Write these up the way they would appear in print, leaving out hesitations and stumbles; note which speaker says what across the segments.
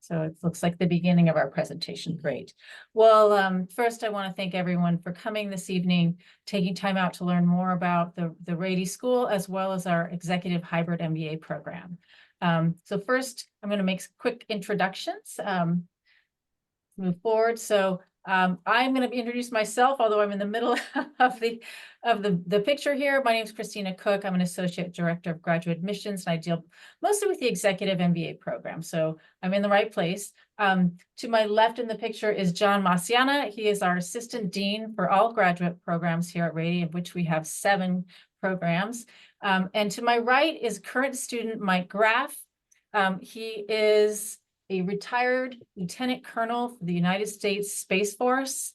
Speaker 1: So it looks like the beginning of our presentation. Great. Well, first I want to thank everyone for coming this evening, taking time out to learn more about the Rady School, as well as our Executive Hybrid MBA program. So first, I'm going to make quick introductions. Move forward. So I'm going to introduce myself, although I'm in the middle of the picture here. My name is Kristina Cook. I'm an Associate Director of Graduate Admissions, and I deal mostly with the Executive MBA program. So I'm in the right place. To my left in the picture is Jon Masciana. He is our Assistant Dean for all graduate programs here at Rady, of which we have 7 programs. And to my right is current student Mike Graff. He is a retired lieutenant colonel for the United States Space Force.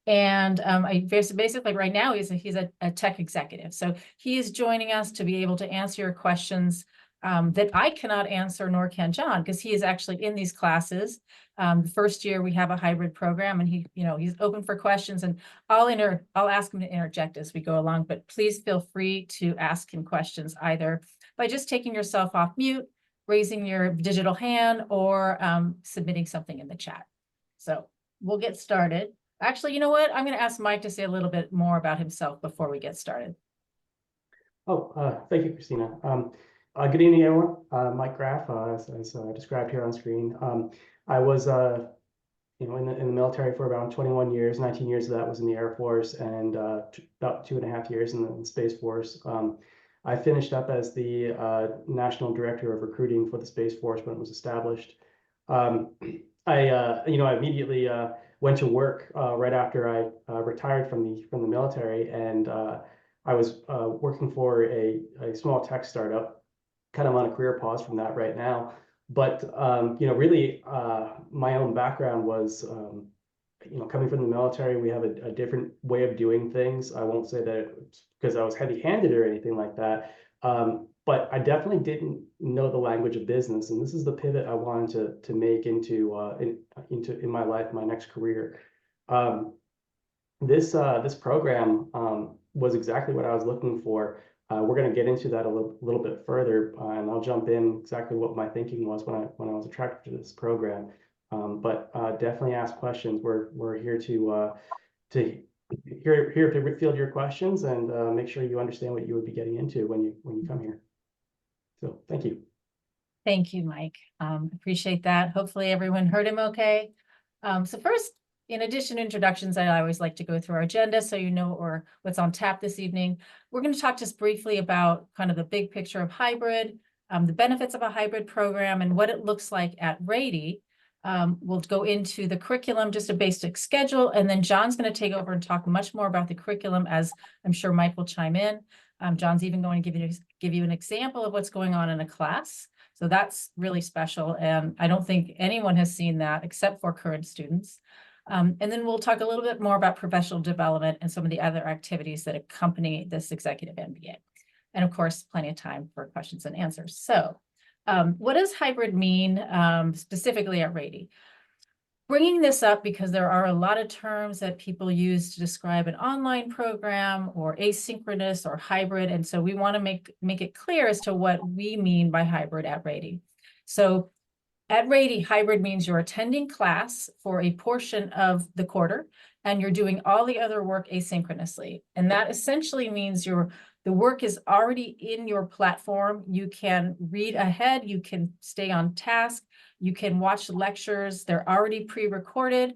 Speaker 1: And basically right now he's a tech executive. So he is joining us to be able to answer your questions that I cannot answer, nor can Jon, because he is actually in these classes. The first year we have a hybrid program, and he's open for questions, and I'll ask him to interject as we go along, but please feel free to ask him questions either by just taking yourself off mute, raising your digital hand, or submitting something in the chat. So we'll get started. Actually, you know what? I'm going to ask Mike to say a little bit more about himself before we get started.
Speaker 2: Oh, thank you, Kristina. Good evening, everyone. Mike Graff, as described here on screen. I was in the military for around 21 years. 19 years of that was in the Air Force, and about 2.5 years in the Space Force. I finished up as the National Director of Recruiting for the Space Force when it was established. I immediately went to work right after I retired from the military, and I was working for a small tech startup, kind of on a career pause from that right now. But really, my own background was coming from the military. We have a different way of doing things. I won't say that it's because I was heavy-handed or anything like that, but I definitely didn't know the language of business, and this is the pivot I wanted to make into in my life, my next career. This program was exactly what I was looking for. We're going to get into that a little bit further, and I'll jump in exactly what my thinking was when I was attracted to this program. But definitely ask questions. We're here to field your questions and make sure you understand what you would be getting into when you come here. So thank you.
Speaker 1: Thank you, Mike. Appreciate that. Hopefully everyone heard him okay. So first, in addition to introductions, I always like to go through our agenda so you know what's on tap this evening. We're going to talk just briefly about kind of the big picture of hybrid, the benefits of a hybrid program, and what it looks like at Rady. We'll go into the curriculum, just a basic schedule, and then Jon's going to take over and talk much more about the curriculum, as I'm sure Mike will chime in. Jon's even going to give you an example of what's going on in a class. So that's really special, and I don't think anyone has seen that except for current students. And then we'll talk a little bit more about professional development and some of the other activities that accompany this executive MBA. And of course, plenty of time for questions and answers. So what does hybrid mean specifically at Rady? Bringing this up because there are a lot of terms that people use to describe an online program or asynchronous or hybrid. And so we want to make it clear as to what we mean by hybrid at Rady. So at Rady, hybrid means you're attending class for a portion of the quarter, and you're doing all the other work asynchronously. And that essentially means the work is already in your platform. You can read ahead, you can stay on task, you can watch lectures. They're already pre-recorded.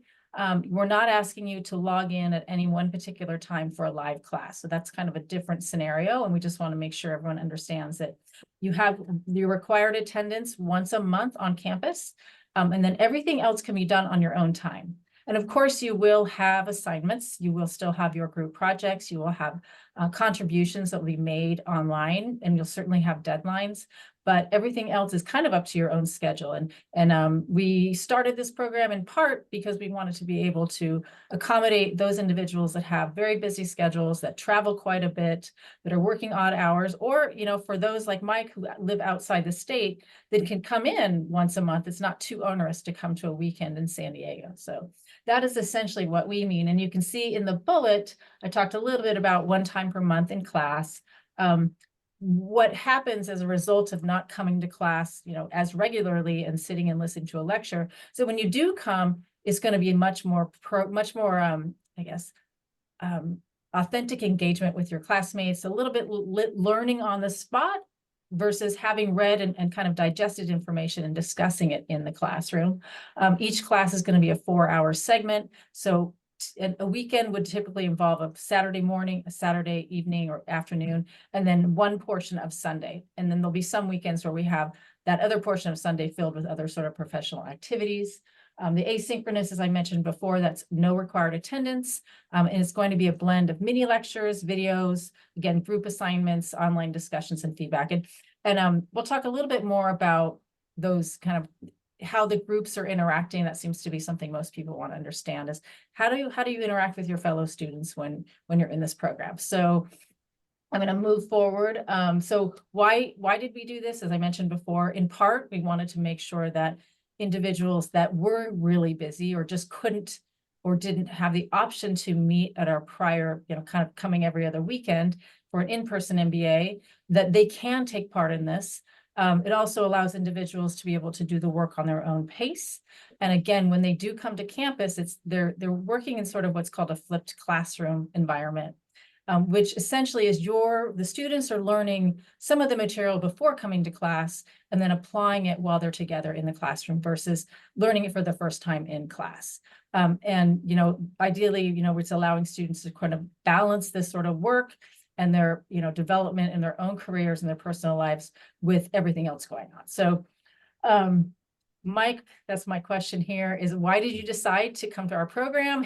Speaker 1: We're not asking you to log in at any one particular time for a live class. So that's kind of a different scenario. And we just want to make sure everyone understands that you have the required attendance once a month on campus. And then everything else can be done on your own time. And of course, you will have assignments. You will still have your group projects. You will have contributions that will be made online, and you'll certainly have deadlines. But everything else is kind of up to your own schedule. And we started this program in part because we wanted to be able to accommodate those individuals that have very busy schedules, that travel quite a bit, that are working odd hours, or, for those like Mike who live outside the state that can come in once a month. It's not too onerous to come to a weekend in San Diego. So that is essentially what we mean. And you can see in the bullet, I talked a little bit about 1 time per month in class. what happens as a result of not coming to class, as regularly and sitting and listening to a lecture. So when you do come, it's going to be much more I guess, authentic engagement with your classmates, a little bit learning on the spot versus having read and kind of digested information and discussing it in the classroom. Each class is going to be a 4-hour segment. So a weekend would typically involve a Saturday morning, a Saturday evening or afternoon, and then one portion of Sunday. And then there'll be some weekends where we have that other portion of Sunday filled with other sort of professional activities. The asynchronous, as I mentioned before, that's no required attendance. And it's going to be a blend of mini lectures, videos, again, group assignments, online discussions and feedback. And we'll talk a little bit more about those kind of how the groups are interacting. That seems to be something most people want to understand is how do you interact with your fellow students when you're in this program? So I'm going to move forward. So why did we do this? As I mentioned before, in part, we wanted to make sure that individuals that were really busy or just couldn't or didn't have the option to meet at our prior, kind of coming every other weekend for an in-person MBA, that they can take part in this. It also allows individuals to be able to do the work on their own pace. And again, when they do come to campus, they're working in sort of what's called a flipped classroom environment. Which essentially is the students are learning some of the material before coming to class and then applying it while they're together in the classroom versus learning it for the first time in class. And, ideally, it's allowing students to kind of balance this sort of work and their, development in their own careers and their personal lives with everything else going on. So, Mike, that's my question here is why did you decide to come to our program?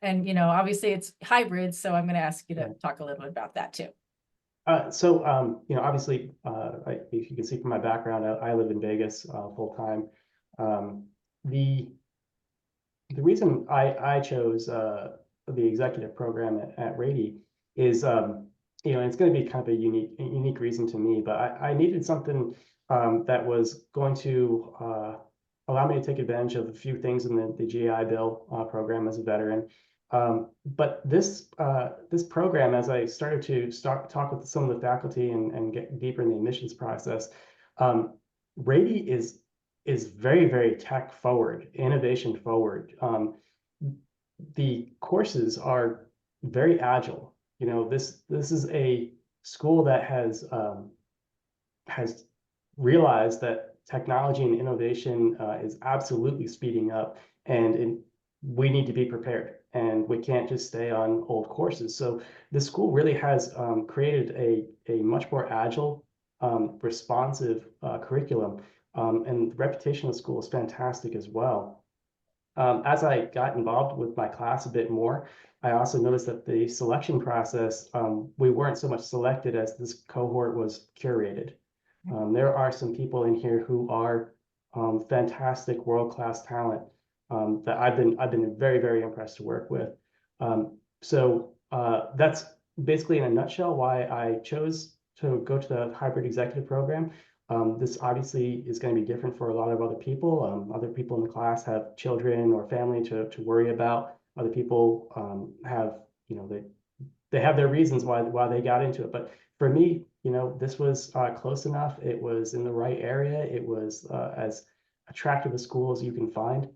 Speaker 1: And obviously it's hybrid, so I'm going to ask you to talk a little bit about that too.
Speaker 2: Obviously, if you can see from my background, I live in Vegas full time. The reason I chose the executive program at Rady is, it's going to be kind of a unique reason to me, but I needed something that was going to allow me to take advantage of a few things in the GI Bill program as a veteran. But this program, as I started to talk with some of the faculty and get deeper in the admissions process, Rady is very, very tech forward, innovation forward. The courses are very agile. This is a school that has realized that technology and innovation is absolutely speeding up, and we need to be prepared, and we can't just stay on old courses. So the school really has created a much more agile, responsive curriculum, and the reputation of the school is fantastic as well. As I got involved with my class a bit more, I also noticed that the selection process, we weren't so much selected as this cohort was curated. There are some people in here who are fantastic world-class talent that I've been very, very impressed to work with. So that's basically in a nutshell why I chose to go to the hybrid executive program. This obviously is going to be different for a lot of other people. Other people in the class have children or family to worry about. Other people have, they have their reasons why they got into it. But for me, this was close enough. It was in the right area. It was as attractive a school as you can find.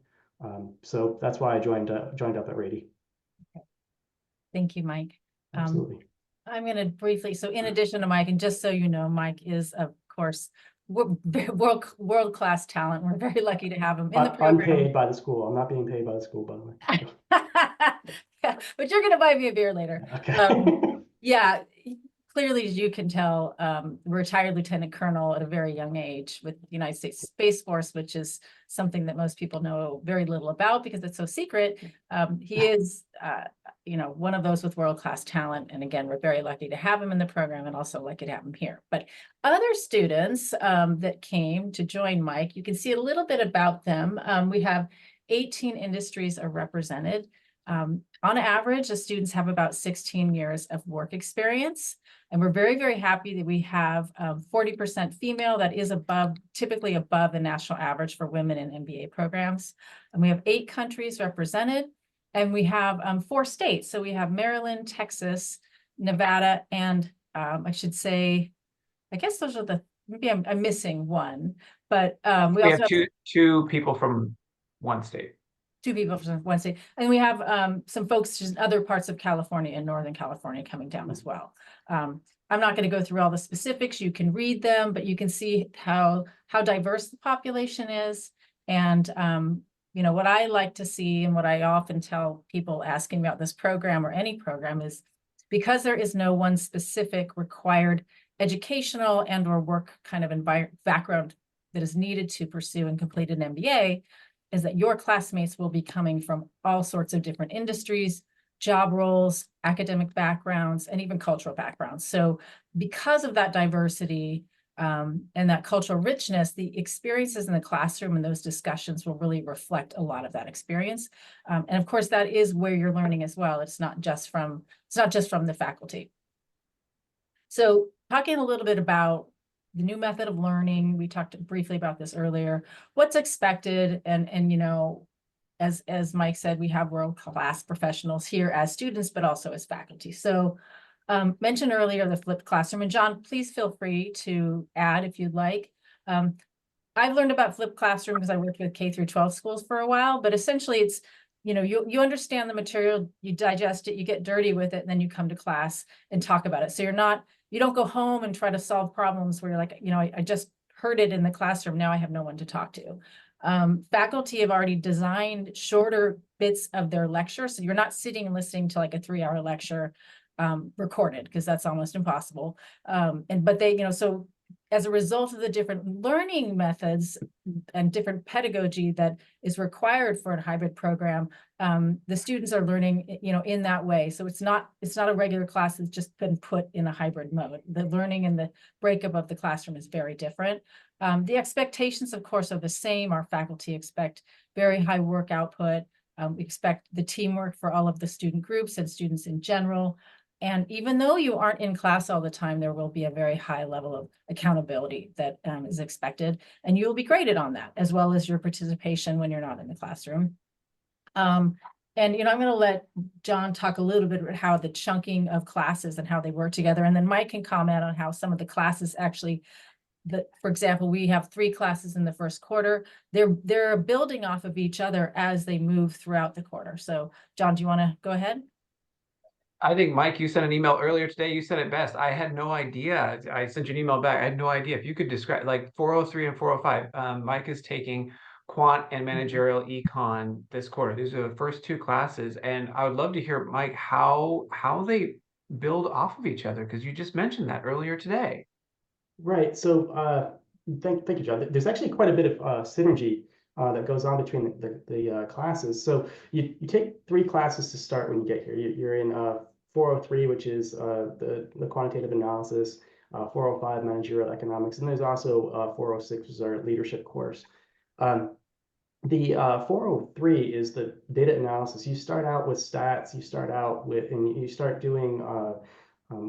Speaker 2: So that's why I joined up at Rady.
Speaker 1: Thank you, Mike.
Speaker 2: Absolutely.
Speaker 1: I'm going to briefly, so in addition to Mike, and just so you know, Mike is, of course, world-class talent. We're very lucky to have him in the program.
Speaker 2: Unpaid by the school. I'm not being paid by the school, by the way.
Speaker 1: Yeah, but you're going to buy me a beer later.
Speaker 2: Okay.
Speaker 1: Yeah, clearly, as you can tell, retired lieutenant colonel at a very young age with the United States Space Force, which is something that most people know very little about because it's so secret. He is, one of those with world-class talent. And again, we're very lucky to have him in the program and also lucky to have him here. But other students that came to join Mike, you can see a little bit about them. We have 18 industries are represented. On average, the students have about 16 years of work experience. And we're very, very happy that we have 40% female. That is typically above the national average for women in MBA programs. And we have 8 countries represented. And we have 4 states. So we have Maryland, Texas, Nevada, and I should say I guess those are maybe I'm missing one, but we
Speaker 3: We
Speaker 1: also
Speaker 3: have
Speaker 1: have
Speaker 3: two people from one state.
Speaker 1: two people from one state, and we have some folks just in other parts of California and Northern California coming down as well. I'm not going to go through all the specifics. You can read them, but you can see how diverse the population is. And you know, what I like to see and what I often tell people asking about this program or any program is, because there is no one specific required educational and or work kind of background that is needed to pursue and complete an MBA, is that your classmates will be coming from all sorts of different industries, job roles, academic backgrounds, and even cultural backgrounds. So because of that diversity and that cultural richness, the experiences in the classroom and those discussions will really reflect a lot of that experience. And of course, that is where you're learning as well. It's not just from the faculty. So talking a little bit about the new method of learning, we talked briefly about this earlier, what's expected, and you know, as Mike said, we have world-class professionals here as students, but also as faculty. So mentioned earlier the flipped classroom, and Jon, please feel free to add if you'd like. I've learned about flipped classroom because I worked with K through 12 schools for a while, but essentially it's, you know, you understand the material, you digest it, you get dirty with it, and then you come to class and talk about it. So you don't go home and try to solve problems where you're like, you know, I just heard it in the classroom, now I have no one to talk to. Faculty have already designed shorter bits of their lecture, so you're not sitting and listening to like a 3-hour lecture recorded, because that's almost impossible. But they, you know, so as a result of the different learning methods and different pedagogy that is required for a hybrid program, the students are learning, you know, in that way. So it's not a regular class that's just been put in a hybrid mode. The learning and the breakup of the classroom is very different. The expectations, of course, are the same. Our faculty expect very high work output. We expect the teamwork for all of the student groups and students in general. And even though you aren't in class all the time, there will be a very high level of accountability that is expected. And you'll be graded on that, as well as your participation when you're not in the classroom. And, you know, I'm going to let Jon talk a little bit about how the chunking of classes and how they work together. And then Mike can comment on how some of the classes actually, for example, we have 3 classes in the first quarter. They're building off of each other as they move throughout the quarter. So Jon, do you want to go ahead?
Speaker 3: I think, Mike, you sent an email earlier today. You said it best. I had no idea. I sent you an email back. I had no idea. If you could describe, like 403 and 405, Mike is taking quant and managerial econ this quarter. These are the first 2 classes. And I would love to hear, Mike, how they build off of each other, because you just mentioned that earlier today.
Speaker 2: Right. So thank you, Jon. There's actually quite a bit of synergy that goes on between the classes. So you take 3 classes to start when you get here. You're in 403, which is the quantitative analysis, 405 managerial economics, and there's also 406, which is our leadership course. The 403 is the data analysis. You start out with stats. You start out with, and you start doing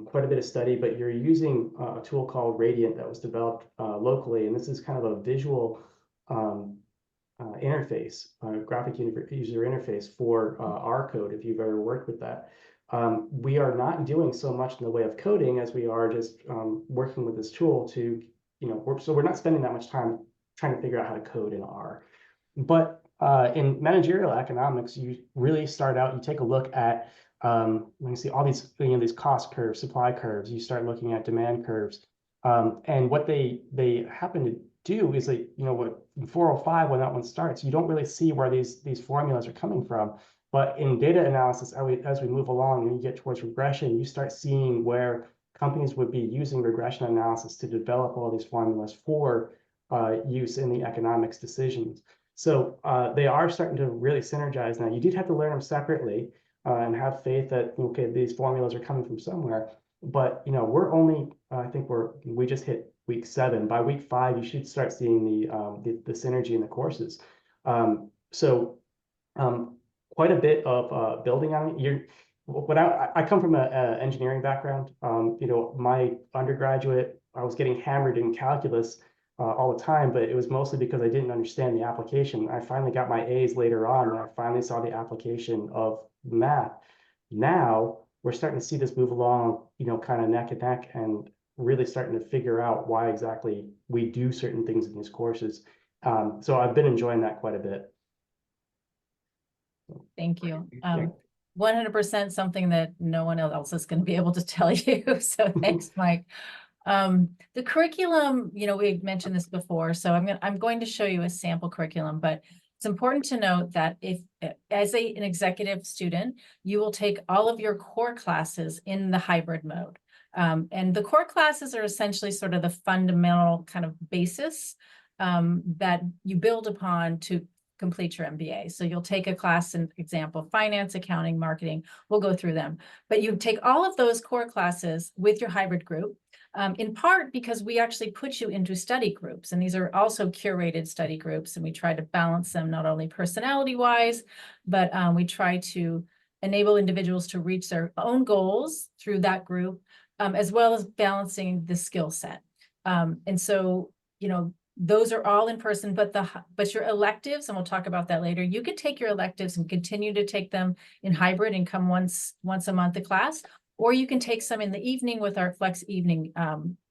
Speaker 2: quite a bit of study, but you're using a tool called Radiant that was developed locally, and this is kind of a visual interface, graphic user interface for R code, if you've ever worked with that. We are not doing so much in the way of coding as we are just working with this tool to, you know, so we're not spending that much time trying to figure out how to code in R. But in managerial economics, you really start out, you take a look at, when you see all these, you know, these cost curves, supply curves, you start looking at demand curves. And what they happen to do is, like, you know, what in 405, when that one starts, you don't really see where these formulas are coming from. But in data analysis, as we move along and you get towards regression, you start seeing where companies would be using regression analysis to develop all these formulas for use in the economics decisions. So they are starting to really synergize now. You did have to learn them separately and have faith that, okay, these formulas are coming from somewhere. But, you know, we're only, I think we just hit week 7. By week 5, you should start seeing the synergy in the courses. Quite a bit of building on it. I come from an engineering background. You know, my undergraduate, I was getting hammered in calculus all the time, but it was mostly because I didn't understand the application. I finally got my A's later on, and I finally saw the application of math. Now we're starting to see this move along, you know, kind of neck and neck, and really starting to figure out why exactly we do certain things in these courses. So I've been enjoying that quite a bit.
Speaker 1: Thank you.
Speaker 3: Yeah.
Speaker 1: 100% something that no one else is going to be able to tell you. So thanks, Mike. The curriculum, we mentioned this before, so I'm going to show you a sample curriculum, but it's important to note that if, as an executive student, you will take all of your core classes in the hybrid mode. And the core classes are essentially sort of the fundamental kind of basis that you build upon to complete your MBA. So you'll take a class, in example, finance, accounting, marketing. We'll go through them. But you take all of those core classes with your hybrid group, in part because we actually put you into study groups. And these are also curated study groups. And we try to balance them not only personality-wise, but we try to enable individuals to reach their own goals through that group, as well as balancing the skill set. And so, those are all in person, but your electives, and we'll talk about that later, you can take your electives and continue to take them in hybrid and come once a month to class, or you can take some in the evening with our Flex Evening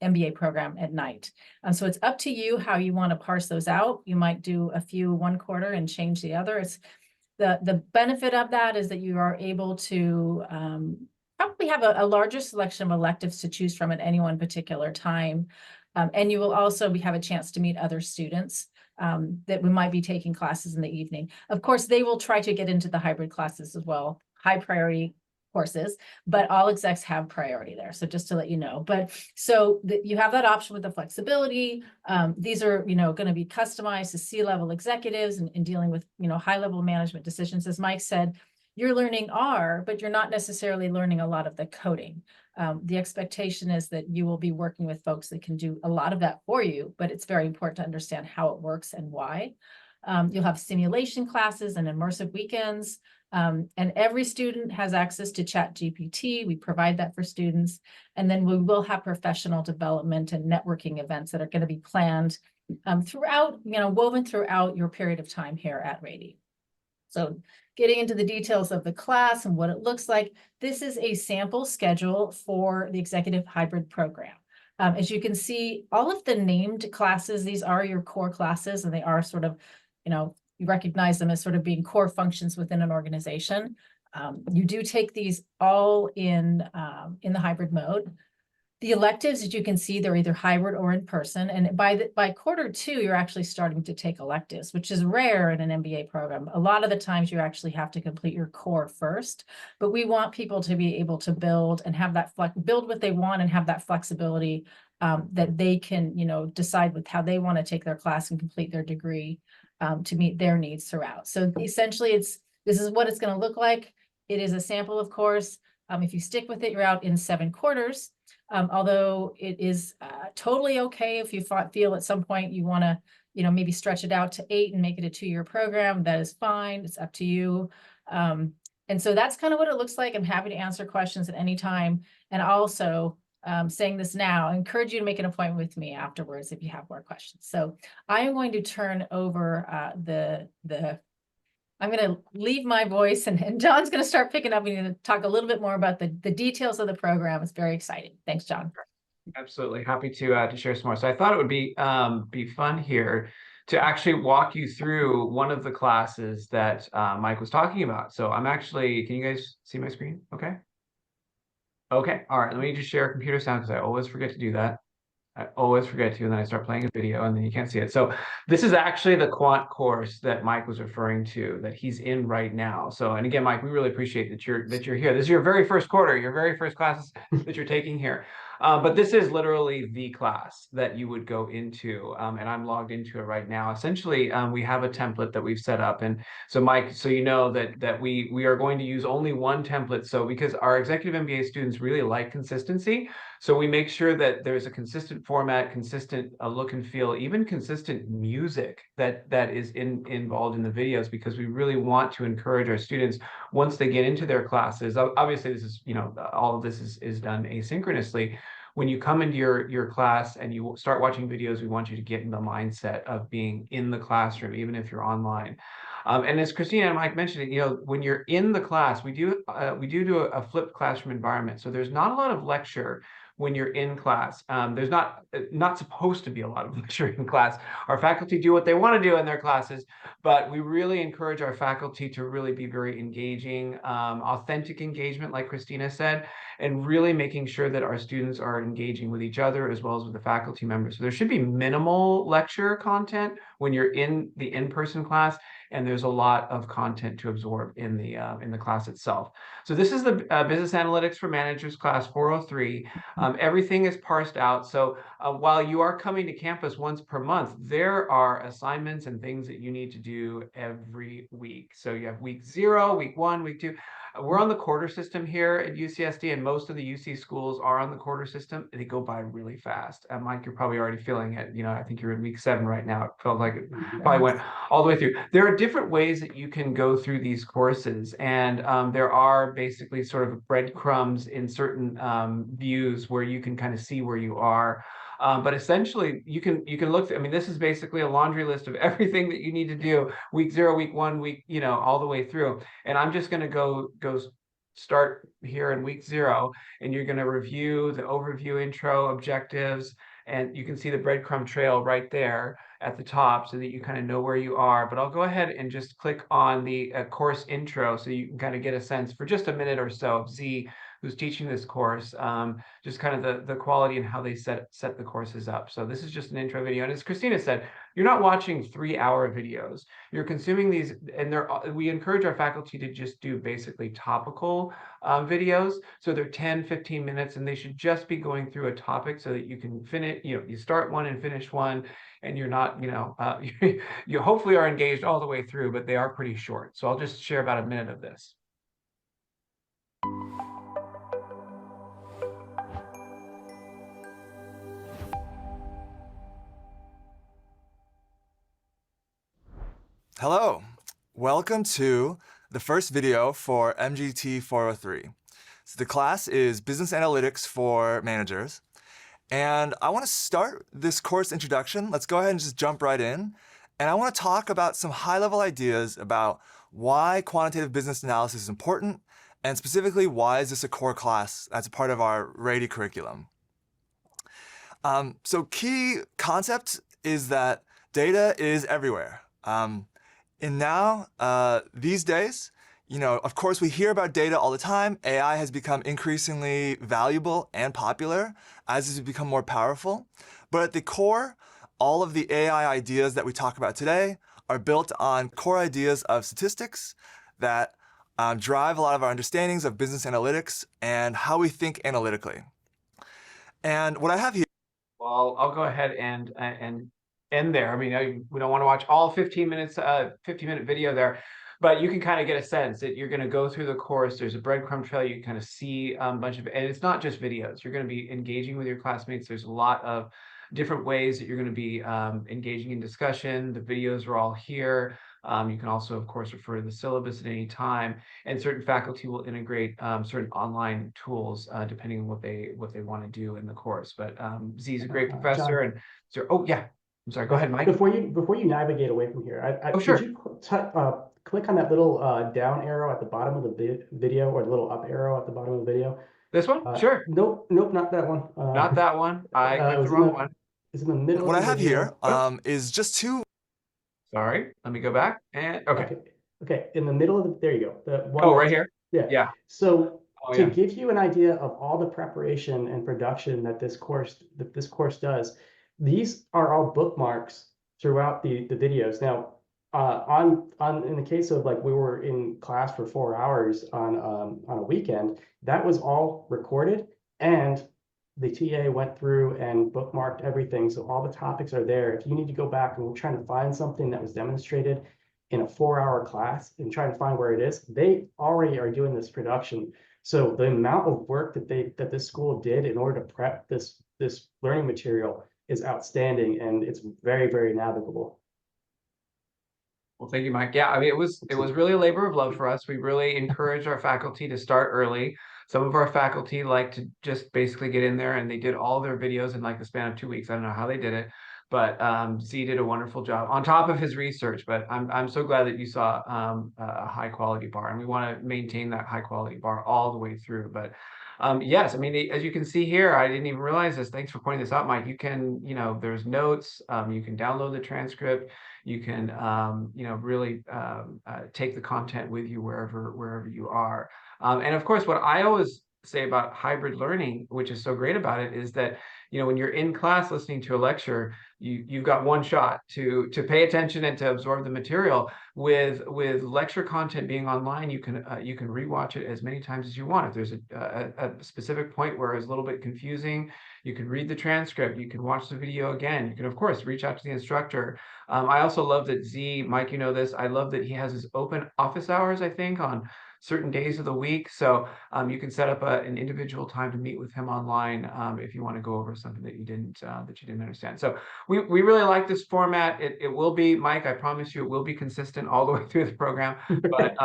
Speaker 1: MBA program at night. So it's up to you how you want to parse those out. You might do a few one quarter and change the other. It's the benefit of that is that you are able to probably have a larger selection of electives to choose from at any one particular time. And you will also have a chance to meet other students that we might be taking classes in the evening. Of course, they will try to get into the hybrid classes as well, high priority courses, but all execs have priority there. So just to let you know, but so you have that option with the flexibility. These are, going to be customized to C-level executives and dealing with, high-level management decisions. As Mike said, you're learning R, but you're not necessarily learning a lot of the coding. The expectation is that you will be working with folks that can do a lot of that for you, but it's very important to understand how it works and why. You'll have simulation classes and immersive weekends, and every student has access to ChatGPT. We provide that for students, and then we will have professional development and networking events that are going to be planned throughout, woven throughout your period of time here at Rady. So getting into the details of the class and what it looks like, this is a sample schedule for the Executive Hybrid Program. As you can see, all of the named classes, these are your core classes, and they are sort of, you recognize them as sort of being core functions within an organization. You do take these all in the hybrid mode. The electives, as you can see, they're either hybrid or in person. And by quarter two, you're actually starting to take electives, which is rare in an MBA program. A lot of the times you actually have to complete your core first, but we want people to be able to build and have that build what they want and have that flexibility that they can, decide with how they want to take their class and complete their degree to meet their needs throughout. So essentially this is what it's going to look like. It is a sample, of course. If you stick with it, you're out in 7 quarters. Although it is totally okay if you feel at some point you want to, maybe stretch it out to 8 and make it a 2-year program, that is fine. It's up to you. And so that's kind of what it looks like. I'm happy to answer questions at any time. And also saying this now, I encourage you to make an appointment with me afterwards if you have more questions. So I am going to turn over I'm going to leave my voice and Jon's going to start picking up. We're going to talk a little bit more about the details of the program. It's very exciting. Thanks, Jon.
Speaker 3: Absolutely happy to share some more. So I thought it would be fun here to actually walk you through one of the classes that Mike was talking about. So I'm actually, can you guys see my screen? Okay. Okay. All right. Let me just share a computer sound because I always forget to do that. I always forget to, and then I start playing a video and then you can't see it. So this is actually the quant course that Mike was referring to that he's in right now. So, and again, Mike, we really appreciate that you're here. This is your very first quarter, your very first classes that you're taking here. But this is literally the class that you would go into, and I'm logged into it right now. Essentially, we have a template that we've set up, and so Mike, so you know that we are going to use only one template. So because our executive MBA students really like consistency, so we make sure that there's a consistent format, consistent look and feel, even consistent music that is involved in the videos, because we really want to encourage our students once they get into their classes. Obviously, this is, all of this is done asynchronously. When you come into your class and you start watching videos, we want you to get in the mindset of being in the classroom, even if you're online. And as Kristina and Mike mentioned, when you're in the class, we do a flipped classroom environment. So there's not a lot of lecture. when you're in class. There's not supposed to be a lot of lecture in class. Our faculty do what they want to do in their classes, but we really encourage our faculty to really be very engaging, authentic engagement, like Kristina said, and really making sure that our students are engaging with each other as well as with the faculty members. So there should be minimal lecture content when you're in the in-person class, and there's a lot of content to absorb in the class itself. So this is the Business Analytics for Managers class 403. Everything is parsed out. So while you are coming to campus once per month, there are assignments and things that you need to do every week. So you have week 0, week 1, week 2. We're on the quarter system here at UCSD, and most of the UC schools are on the quarter system. They go by really fast. Mike, you're probably already feeling it. You know, I think you're in week 7 right now. It felt like it probably went all the way through. There are different ways that you can go through these courses, and there are basically sort of breadcrumbs in certain views where you can kind of see where you are. But essentially, you can look. I mean, this is basically a laundry list of everything that you need to do week 0, week 1, week, you know, all the way through. And I'm just going to go start here in week 0, and you're going to review the overview, intro, objectives, and you can see the breadcrumb trail right there at the top so that you kind of know where you are. But I'll go ahead and just click on the course intro so you can kind of get a sense for just a minute or so of Z, who's teaching this course, just kind of the quality and how they set the courses up. So this is just an intro video. And as Kristina said, you're not watching 3-hour videos. You're consuming these, and we encourage our faculty to just do basically topical videos. So they're 10, 15 minutes, and they should just be going through a topic so that you can finish, you know, you start one and finish one, and you're not, you know, you hopefully are engaged all the way through, but they are pretty short. So I'll just share about a minute of this.
Speaker 4: Hello, welcome to the first video for MGT 403. So the class is Business Analytics for Managers. And I want to start this course introduction. Let's go ahead and just jump right in. And I want to talk about some high-level ideas about why quantitative business analysis is important, and specifically, why is this a core class that's a part of our Rady curriculum. So key concept is that data is everywhere. And now, these days, you know, of course, we hear about data all the time. AI has become increasingly valuable and popular as it's become more powerful. But at the core, all of the AI ideas that we talk about today are built on core ideas of statistics that drive a lot of our understandings of business analytics and how we think analytically. And what I have here.
Speaker 3: Well, I'll go ahead and end there. I mean, we don't want to watch all 15 minutes, 50-minute video there, but you can kind of get a sense that you're going to go through the course. There's a breadcrumb trail. You can kind of see a bunch of, and it's not just videos. You're going to be engaging with your classmates. There's a lot of different ways that you're going to be engaging in discussion. The videos are all here. You can also, of course, refer to the syllabus at any time, and certain faculty will integrate certain online tools depending on what they want to do in the course. But Z is a great professor,
Speaker 2: Jon,
Speaker 3: and so, oh yeah, I'm sorry. Go ahead, Mike.
Speaker 2: Before you navigate away from here,
Speaker 3: Oh, sure.
Speaker 2: could you click on that little down arrow at the bottom of the video, or the little up arrow at the bottom of the video?
Speaker 3: This one? Sure.
Speaker 2: Nope, not that one.
Speaker 3: Not that one. I clicked the wrong one.
Speaker 2: It's in the middle.
Speaker 4: What
Speaker 2: of
Speaker 4: I
Speaker 2: the
Speaker 4: have
Speaker 2: video.
Speaker 4: here is just two.
Speaker 3: Sorry, let me go back and okay.
Speaker 2: Okay, in the middle of the, there you go. The one
Speaker 3: Oh, right here.
Speaker 2: Yeah.
Speaker 3: Yeah.
Speaker 2: So
Speaker 3: Oh,
Speaker 2: to
Speaker 3: yeah.
Speaker 2: give you an idea of all the preparation and production that this course does, these are all bookmarks throughout the videos. Now, in the case of, like, we were in class for 4 hours on a weekend, that was all recorded, and the TA went through and bookmarked everything. So all the topics are there. If you need to go back and we're trying to find something that was demonstrated in a 4-hour class and try to find where it is, they already are doing this production. So the amount of work that this school did in order to prep this learning material is outstanding, and it's very, very navigable.
Speaker 3: Well, thank you, Mike. Yeah, I mean, it was really a labor of love for us. We really encouraged our faculty to start early. Some of our faculty like to just basically get in there, and they did all their videos in like the span of 2 weeks. I don't know how they did it, But Z did a wonderful job on top of his research. But I'm so glad that you saw a high quality bar, and we want to maintain that high quality bar all the way through. But yes, I mean, as you can see here, I didn't even realize this. Thanks for pointing this out, Mike. You can, there's notes. You can download the transcript. You can, really take the content with you wherever you are. And of course, what I always say about hybrid learning, which is so great about it, is that when you're in class listening to a lecture, you've got one shot to pay attention and to absorb the material. With lecture content being online, you can rewatch it as many times as you want. If there's a specific point where it's a little bit confusing, you can read the transcript, you can watch the video again. You can, of course, reach out to the instructor. I also love that Mike, this, I love that he has his open office hours, I think, on certain days of the week. So you can set up an individual time to meet with him online if you want to go over something that you didn't understand. So we really like this format. It will be, Mike, I promise you, it will be consistent all the way through the program. But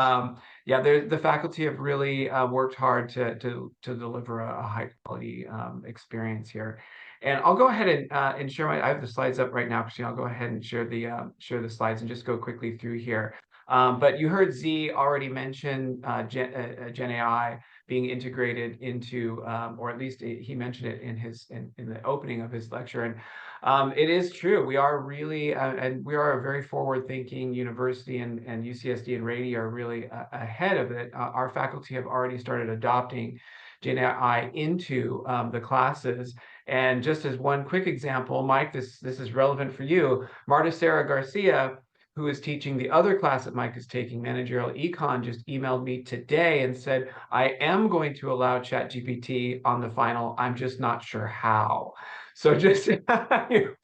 Speaker 3: yeah, the faculty have really worked hard to deliver a high quality experience here. And I'll go ahead and share I have the slides up right now, Kristina. I'll go ahead and share the slides and just go quickly through here. But you heard Z already mention Gen AI being integrated into, or at least he mentioned it in the opening of his lecture. And it is true. We are really, and we are a very forward-thinking university, and UCSD and Rady are really ahead of it. Our faculty have already started adopting Gen AI into the classes. And just as one quick example, Mike, this is relevant for you. Marta Sarah Garcia, who is teaching the other class that Mike is taking, Managerial Econ, just emailed me today and said, I am going to allow ChatGPT on the final. I'm just not sure how. So just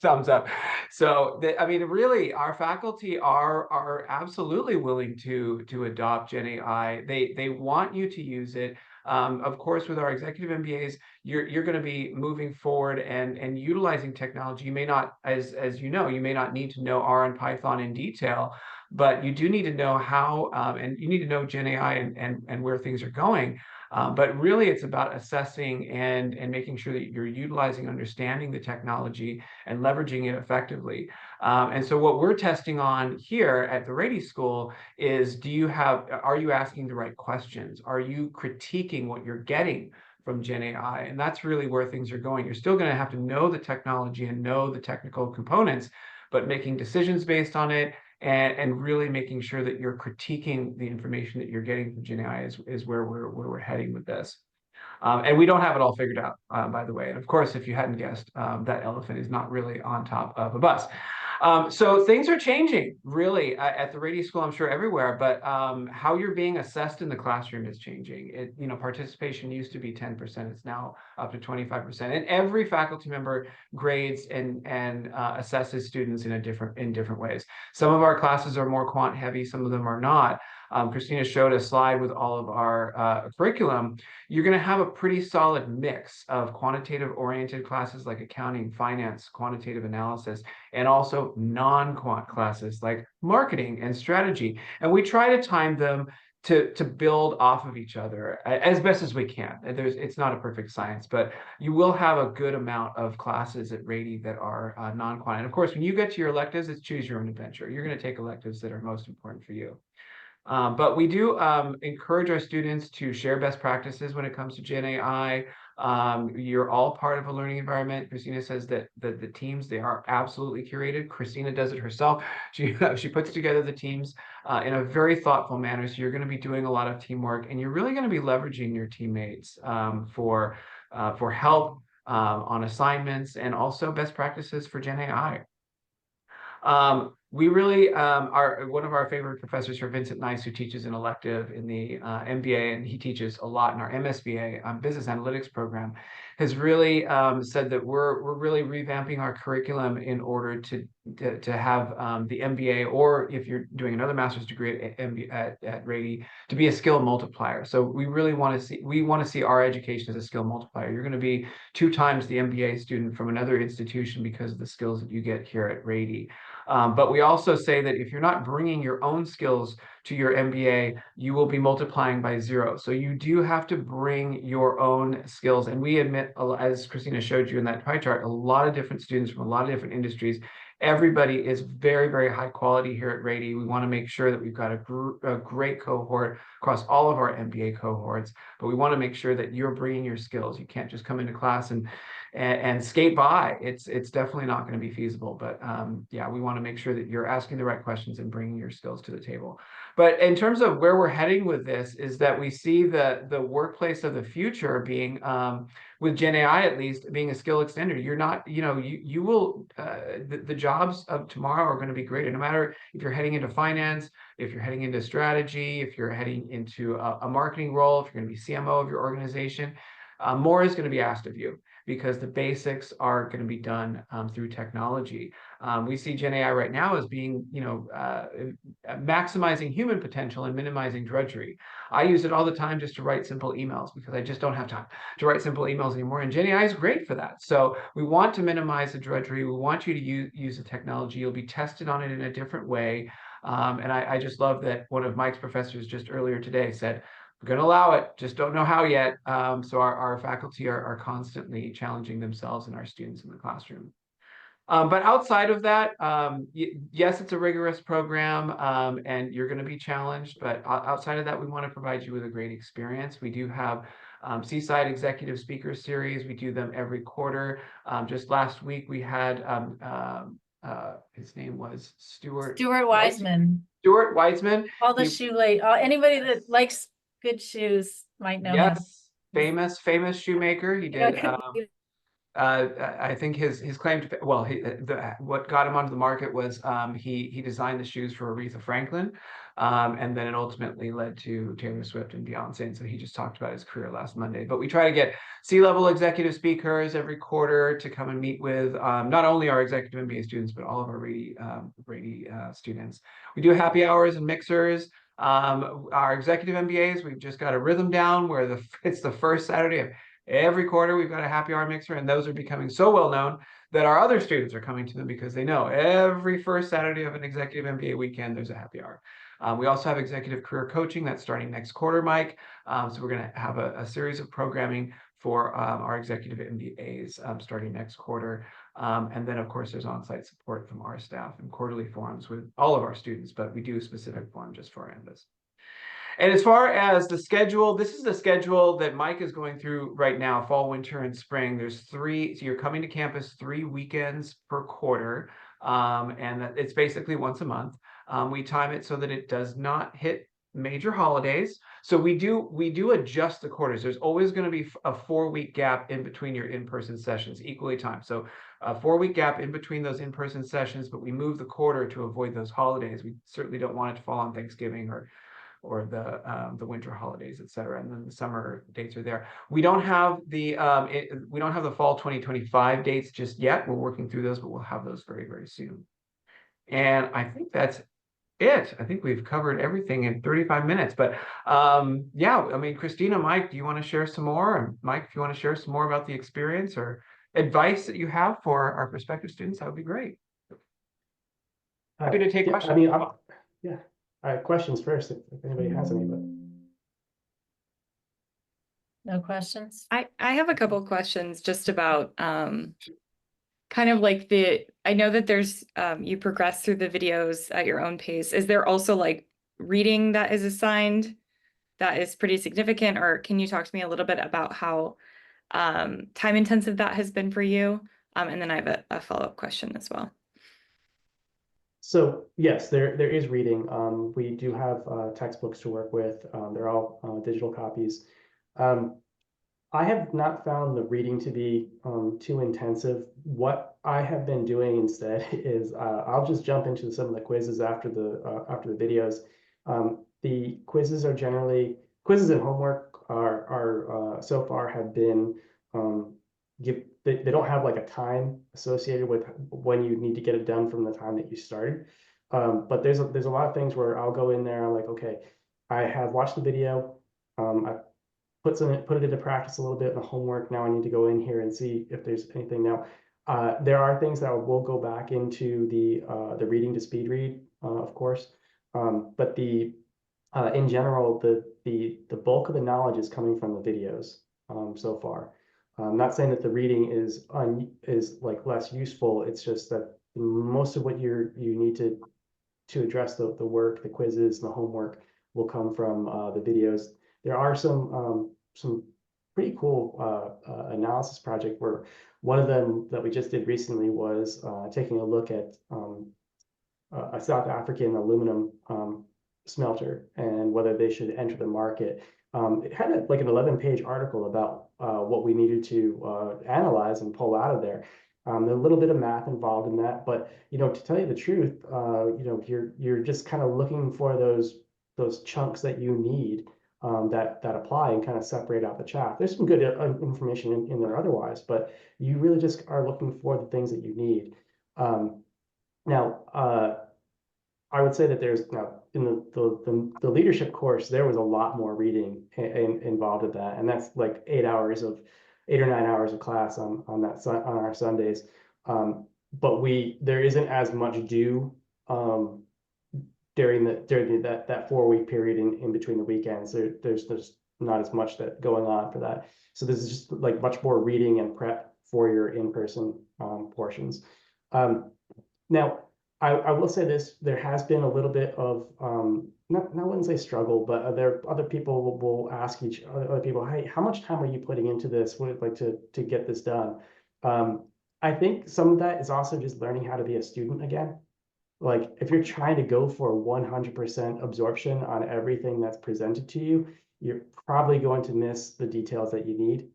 Speaker 3: thumbs up. So, I mean, really, our faculty are absolutely willing to adopt Gen AI. They want you to use it. Of course, with our executive MBAs, you're going to be moving forward and utilizing technology. You may not, as you may not need to know R and Python in detail, but you do need to know how, and you need to know Gen AI and where things are going. But really, it's about assessing and making sure that you're utilizing, understanding the technology and leveraging it effectively. And so what we're testing on here at the Rady School is, are you asking the right questions? Are you critiquing what you're getting from Gen AI? And that's really where things are going. You're still going to have to know the technology and know the technical components, but making decisions based on it and really making sure that you're critiquing the information that you're getting from Gen AI is where we're heading with this. And we don't have it all figured out, by the way. And of course, if you hadn't guessed, that elephant is not really on top of a bus. So things are changing, really, at the Rady School, I'm sure everywhere, but how you're being assessed in the classroom is changing. Participation used to be 10%, it's now up to 25%. And every faculty member grades and assesses students in different ways. Some of our classes are more quant heavy, some of them are not. Kristina showed a slide with all of our curriculum. You're going to have a pretty solid mix of quantitative oriented classes like accounting, finance, quantitative analysis, and also non-quant classes like marketing and strategy. And we try to time them to build off of each other as best as we can. It's not a perfect science, but you will have a good amount of classes at Rady that are non-quant. And of course, when you get to your electives, it's choose your own adventure. You're going to take electives that are most important for you. But we do encourage our students to share best practices when it comes to Gen AI. You're all part of a learning environment. Kristina says that the teams, they are absolutely curated. Kristina does it herself. She puts together the teams in a very thoughtful manner. So you're going to be doing a lot of teamwork, and you're really going to be leveraging your teammates for help on assignments and also best practices for Gen AI. We really one of our favorite professors here, Vincent Nice, who teaches an elective in the MBA, and he teaches a lot in our MSBA Business Analytics program, has really said that we're really revamping our curriculum in order to have the MBA, or if you're doing another master's degree at Rady, to be a skill multiplier. So we really want to see our education as a skill multiplier. You're going to be 2 times the MBA student from another institution because of the skills that you get here at Rady. But we also say that if you're not bringing your own skills to your MBA, you will be multiplying by 0. So you do have to bring your own skills. And we admit, as Kristina showed you in that pie chart, a lot of different students from a lot of different industries. Everybody is very, very high quality here at Rady. We want to make sure that we've got a great cohort across all of our MBA cohorts, but we want to make sure that you're bringing your skills. You can't just come into class and skate by. It's definitely not going to be feasible, but yeah, we want to make sure that you're asking the right questions and bringing your skills to the table. But in terms of where we're heading with this is that we see the workplace of the future being, with Gen AI at least, being a skill extender. You're not, you will, the jobs of tomorrow are going to be greater, no matter if you're heading into finance, if you're heading into strategy, if you're heading into a marketing role, if you're going to be CMO of your organization, more is going to be asked of you, because the basics are going to be done through technology. We see Gen AI right now as being, maximizing human potential and minimizing drudgery. I use it all the time just to write simple emails, because I just don't have time to write simple emails anymore. And Gen AI is great for that. So we want to minimize the drudgery. We want you to use the technology. You'll be tested on it in a different way. And I just love that one of Mike's professors just earlier today said, we're going to allow it, just don't know how yet. So our faculty are constantly challenging themselves and our students in the classroom. But outside of that, yes, it's a rigorous program, and you're going to be challenged. But outside of that, we want to provide you with a great experience. We do have Seaside Executive Speaker Series. We do them every quarter. Just last week, we had, his name was Stuart
Speaker 1: Wiseman.
Speaker 3: Stuart Wiseman.
Speaker 1: All the shoelace. Anybody that likes good shoes might know him.
Speaker 3: Yes, famous shoemaker. He did. I think his claim to, well, what got him onto the market was he designed the shoes for Aretha Franklin, and then it ultimately led to Taylor Swift and Beyonce. And so he just talked about his career last Monday. But we try to get C-level executive speakers every quarter to come and meet with not only our executive MBA students, but all of our Rady students. We do happy hours and mixers. Our executive MBAs, we've just got a rhythm down where it's the first Saturday of every quarter. We've got a happy hour mixer, and those are becoming so well known that our other students are coming to them, because they know every first Saturday of an executive MBA weekend, there's a happy hour. We also have executive career coaching that's starting next quarter, Mike. So we're going to have a series of programming for our executive MBAs starting next quarter. And then, of course, there's on-site support from our staff and quarterly forums with all of our students, but we do a specific forum just for our MBAs. And as far as the schedule, this is the schedule that Mike is going through right now, fall, winter, and spring. There's 3, so you're coming to campus 3 weekends per quarter, and it's basically once a month. We time it so that it does not hit major holidays. So we do adjust the quarters. There's always going to be a 4-week gap in between your in-person sessions, equally timed. So a 4-week gap in between those in-person sessions, but we move the quarter to avoid those holidays. We certainly don't want it to fall on Thanksgiving or the winter holidays, et cetera. And then the summer dates are there. We don't have the fall 2025 dates just yet. We're working through those, but we'll have those very, very soon. And I think that's it. I think we've covered everything in 35 minutes. But yeah, I mean, Kristina, Mike, do you want to share some more? And Mike, if you want to share some more about the experience or advice that you have for our prospective students, that would be great. Happy to take questions.
Speaker 2: I mean, yeah. Questions first, if anybody has any. But
Speaker 1: No questions?
Speaker 5: I have a couple of questions just about kind of like I know that there's you progress through the videos at your own pace. Is there also like reading that is assigned that is pretty significant, or can you talk to me a little bit about how time intensive that has been for you? And then I have a follow-up question as well.
Speaker 2: So yes, there is reading. We do have textbooks to work with. They're all digital copies. I have not found the reading to be too intensive. What I have been doing instead is I'll just jump into some of the quizzes after the videos. The quizzes are generally quizzes and homework are so far have been they don't have like a time associated with when you need to get it done from the time that you started. But there's a lot of things where I'll go in there, I'm like, okay, I have watched the video, I put it into practice a little bit in the homework. Now I need to go in here and see if there's anything. Now, There are things that will go back into the reading to speed read, of course, but in general, the bulk of the knowledge is coming from the videos so far. I'm not saying that the reading is like less useful. It's just that most of what you need to address the work, the quizzes, the homework will come from the videos. There are some pretty cool analysis project where one of them that we just did recently was taking a look at a South African aluminum smelter and whether they should enter the market. It had like an 11-page article about what we needed to analyze and pull out of there. There's a little bit of math involved in that, but to tell you the truth, you're just kind of looking for those chunks that you need that apply and kind of separate out the chaff. There's some good information in there otherwise, but you really just are looking for the things that you need. Now, I would say that there's now in the leadership course, there was a lot more reading involved with that, and that's like 8 or 9 hours of class on our Sundays. But there isn't as much due during that 4-week period in between the weekends. There's not as much that going on for that. So this is just like much more reading and prep for your in-person portions. Now, I will say this, there has been a little bit of, not wouldn't say struggle, but other people will ask other people, hey, how much time are you putting into this, like to get this done? I think some of that is also just learning how to be a student again. Like if you're trying to go for 100% absorption on everything that's presented to you, you're probably going to miss the details that you need.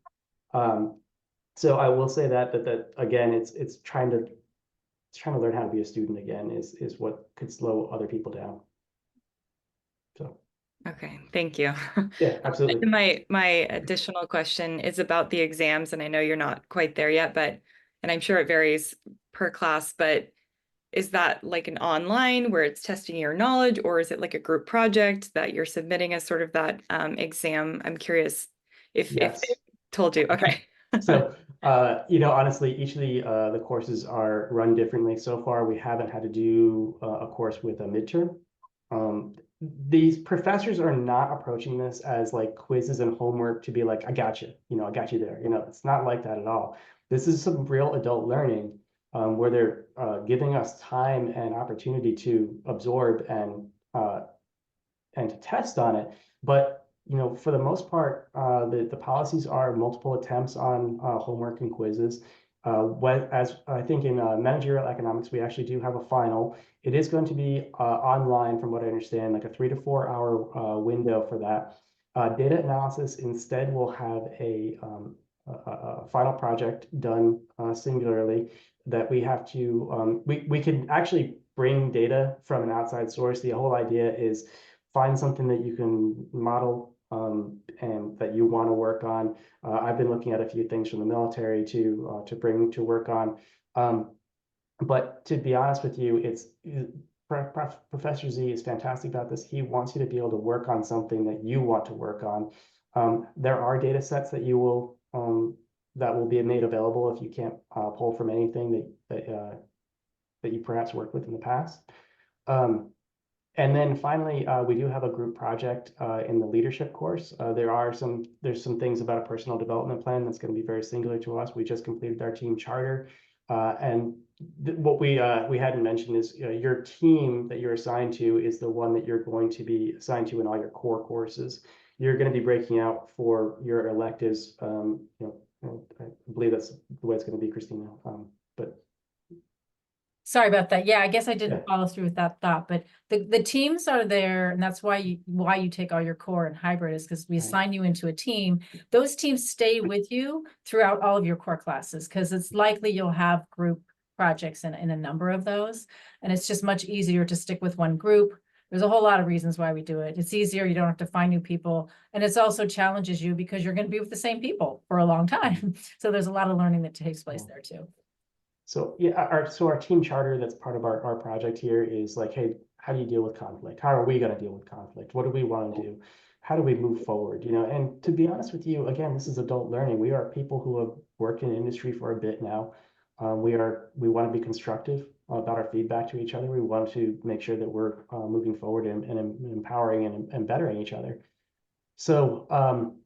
Speaker 2: So I will say that again, it's trying to learn how to be a student again is what could slow other people down. So.
Speaker 5: Okay, thank you.
Speaker 2: Yeah, absolutely.
Speaker 5: My additional question is about the exams, and I know you're not quite there yet, and I'm sure it varies per class, but is that like an online where it's testing your knowledge, or is it like a group project that you're submitting as sort of that exam? I'm curious if they told you. Okay.
Speaker 2: So, honestly, each of the courses are run differently. So far, we haven't had to do a course with a midterm. These professors are not approaching this as like quizzes and homework to be like, I got you, I got you there. It's not like that at all. This is some real adult learning where they're giving us time and opportunity to absorb and to test on it. But for the most part, the policies are multiple attempts on homework and quizzes. As I think in managerial economics, we actually do have a final. It is going to be online, from what I understand, like a 3 to 4 hour window for that. Data analysis instead will have a final project done singularly that we have to, we can actually bring data from an outside source. The whole idea is find something that you can model and that you want to work on. I've been looking at a few things from the military to bring to work on. But to be honest with you, Professor Z is fantastic about this. He wants you to be able to work on something that you want to work on. There are data sets that that will be made available if you can't pull from anything that you perhaps worked with in the past. And then finally, we do have a group project in the leadership course. There's some things about a personal development plan that's going to be very singular to us. We just completed our team charter, and what we hadn't mentioned is your team that you're assigned to is the one that you're going to be assigned to in all your core courses. You're going to be breaking out for your electives. I believe that's the way it's going to be, Kristina. But
Speaker 1: sorry about that. Yeah, I guess I didn't follow through with that thought, but the teams are there, and that's why you take all your core and hybrid is because we assign you into a team. Those teams stay with you throughout all of your core classes because it's likely you'll have group projects in a number of those, and it's just much easier to stick with one group. There's a whole lot of reasons why we do it. It's easier. You don't have to find new people, and it's also challenges you because you're going to be with the same people for a long time. So there's a lot of learning that takes place there too.
Speaker 2: So yeah, our team charter that's part of our project here is like, hey, how do you deal with conflict? How are we going to deal with conflict? What do we want to do? How do we move forward? And to be honest with you, again, this is adult learning. We are people who have worked in industry for a bit now. We want to be constructive about our feedback to each other. We want to make sure that we're moving forward and empowering and bettering each other. So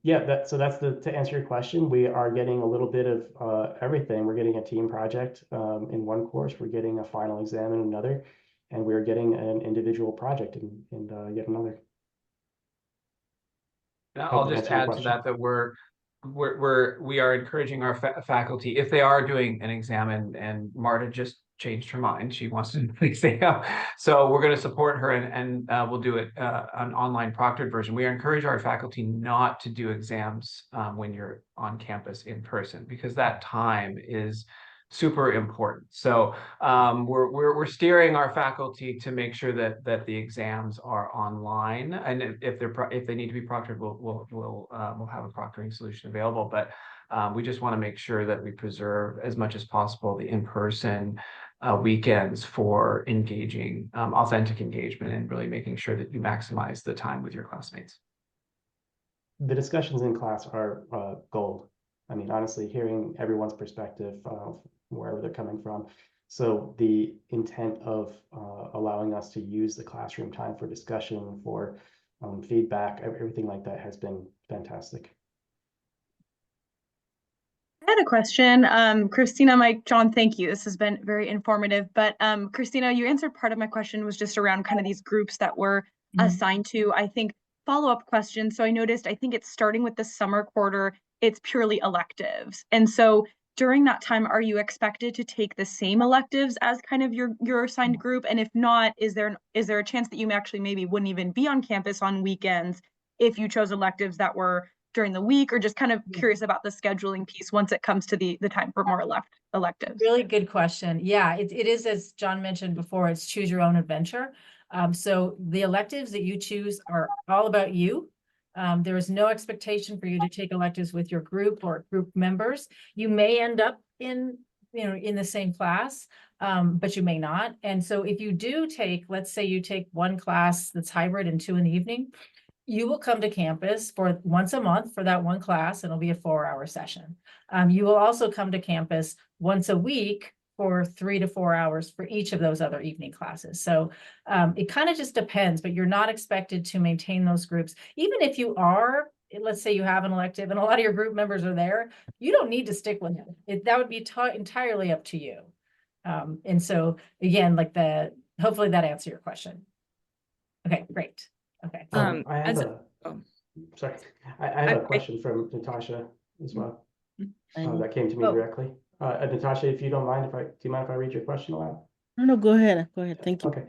Speaker 2: yeah, that's to answer your question. We are getting a little bit of everything. We're getting a team project in one course. We're getting a final exam in another, and we're getting an individual project in yet another.
Speaker 3: I'll just add to that we are encouraging our faculty, if they are doing an exam, and Marta just changed her mind, she wants to do an exam, so we're going to support her, and we'll do it an online proctored version. We encourage our faculty not to do exams when you're on campus in person, because that time is super important. So we're steering our faculty to make sure that the exams are online, and if they need to be proctored, we'll have a proctoring solution available. But we just want to make sure that we preserve as much as possible the in-person weekends for engaging, authentic engagement, and really making sure that you maximize the time with your classmates.
Speaker 2: The discussions in class are gold. I mean, honestly, hearing everyone's perspective, wherever they're coming from. So the intent of allowing us to use the classroom time for discussion, for feedback, everything like that has been fantastic.
Speaker 6: I had a question. Kristina, Mike, Jon, thank you. This has been very informative. But Kristina, you answered part of my question, was just around kind of these groups that were assigned to, I think, follow-up questions. So I noticed, I think it's starting with the summer quarter, it's purely electives. And so during that time, are you expected to take the same electives as kind of your assigned group? And if not, is there a chance that you actually maybe wouldn't even be on campus on weekends if you chose electives that were during the week? Or just kind of curious about the scheduling piece once it comes to the time for more electives?
Speaker 1: Really good question. Yeah, it is, as Jon mentioned before, it's choose your own adventure. So the electives that you choose are all about you. There is no expectation for you to take electives with your group or group members. You may end up in the same class, but you may not. And so if you do take, let's say you take one class that's hybrid and 2 in the evening, you will come to campus for once a month for that one class, and it'll be a 4-hour session. You will also come to campus once a week for 3 to 4 hours for each of those other evening classes. So it kind of just depends, but you're not expected to maintain those groups. Even if you are, let's say you have an elective and a lot of your group members are there, you don't need to stick with it. That would be entirely up to you. And so again, hopefully that answered your question. Okay, great. Okay.
Speaker 2: I have a question from Natasha as well. That came to me directly. Natasha, if you don't mind, do you mind if I read your question aloud?
Speaker 7: No, go ahead. Go ahead. Thank you.
Speaker 2: Okay.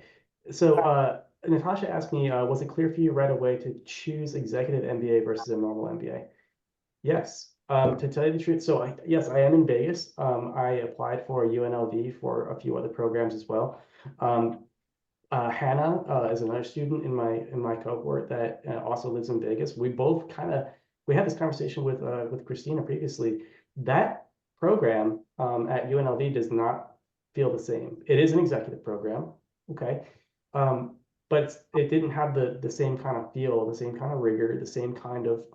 Speaker 2: So Natasha asked me, was it clear for you right away to choose executive MBA versus a normal MBA? Yes. To tell you the truth, so yes, I am in Vegas. I applied for UNLV for a few other programs as well. Hannah is another student in my cohort that also lives in Vegas. We both we had this conversation with Kristina previously. That program at UNLV does not feel the same. It is an executive program, okay, but it didn't have the same kind of feel, the same kind of rigor, the same kind of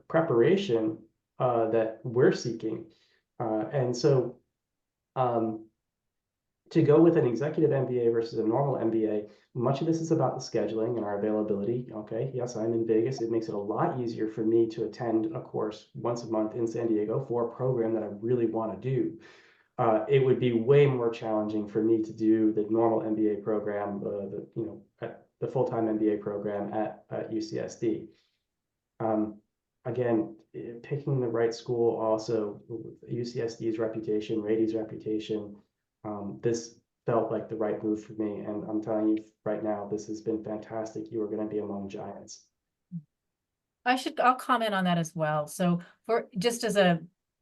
Speaker 2: preparation that we're seeking, and so. To go with an executive MBA versus a normal MBA, much of this is about the scheduling and our availability. Okay, yes, I'm in Vegas. It makes it a lot easier for me to attend a course once a month in San Diego for a program that I really want to do. It would be way more challenging for me to do the normal MBA program, the full-time MBA program at UCSD. Again, picking the right school, also UCSD's reputation, Rady's reputation. This felt like the right move for me, and I'm telling you right now, this has been fantastic. You are going to be among giants.
Speaker 1: I'll comment on that as well. So for just as a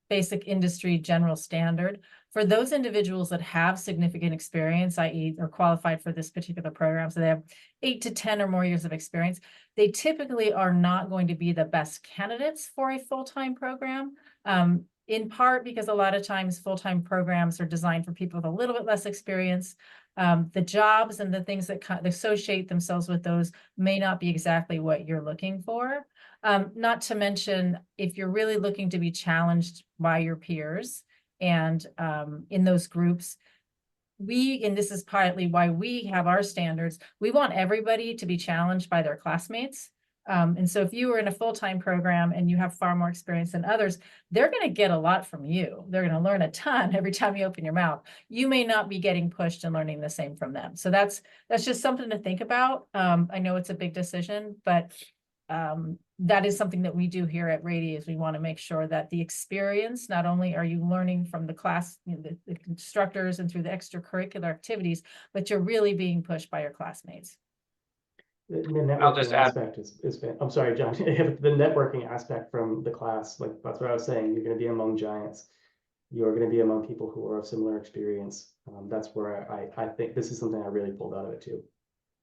Speaker 1: basic industry general standard, for those individuals that have significant experience, i.e. are qualified for this particular program, so they have 8 to 10 or more years of experience, they typically are not going to be the best candidates for a full-time program. In part because a lot of times full-time programs are designed for people with a little bit less experience. The jobs and the things that associate themselves with those may not be exactly what you're looking for. Not to mention, if you're really looking to be challenged by your peers And in those groups, and this is partly why we have our standards, we want everybody to be challenged by their classmates. And so if you were in a full-time program and you have far more experience than others, they're going to get a lot from you. They're going to learn a ton every time you open your mouth. You may not be getting pushed and learning the same from them. So that's just something to think about. I know it's a big decision, but that is something that we do here at Rady, is we want to make sure that the experience, not only are you learning from the class, the instructors and through the extracurricular activities, but you're really being pushed by your classmates.
Speaker 2: The
Speaker 3: I'll just
Speaker 2: networking
Speaker 3: add-
Speaker 2: aspect is I'm sorry, John. The networking aspect from the class, like that's what I was saying. You're going to be among giants. You're going to be among people who are of similar experience. That's where I think this is something I really pulled out of it too.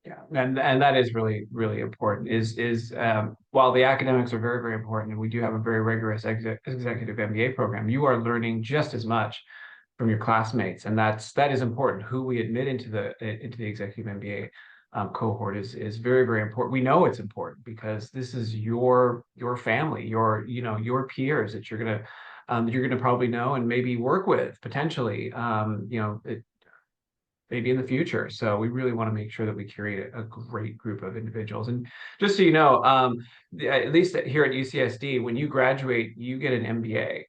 Speaker 3: Yeah, and that is really, really important. While the academics are very, very important, and we do have a very rigorous executive MBA program, you are learning just as much from your classmates, and that is important. Who we admit into the executive MBA cohort is very, very important. We know it's important because this is your family, your peers that you're gonna probably know and maybe work with potentially. Maybe in the future. So we really want to make sure that we curate a great group of individuals. And just so you know, at least here at UCSD, when you graduate, you get an MBA.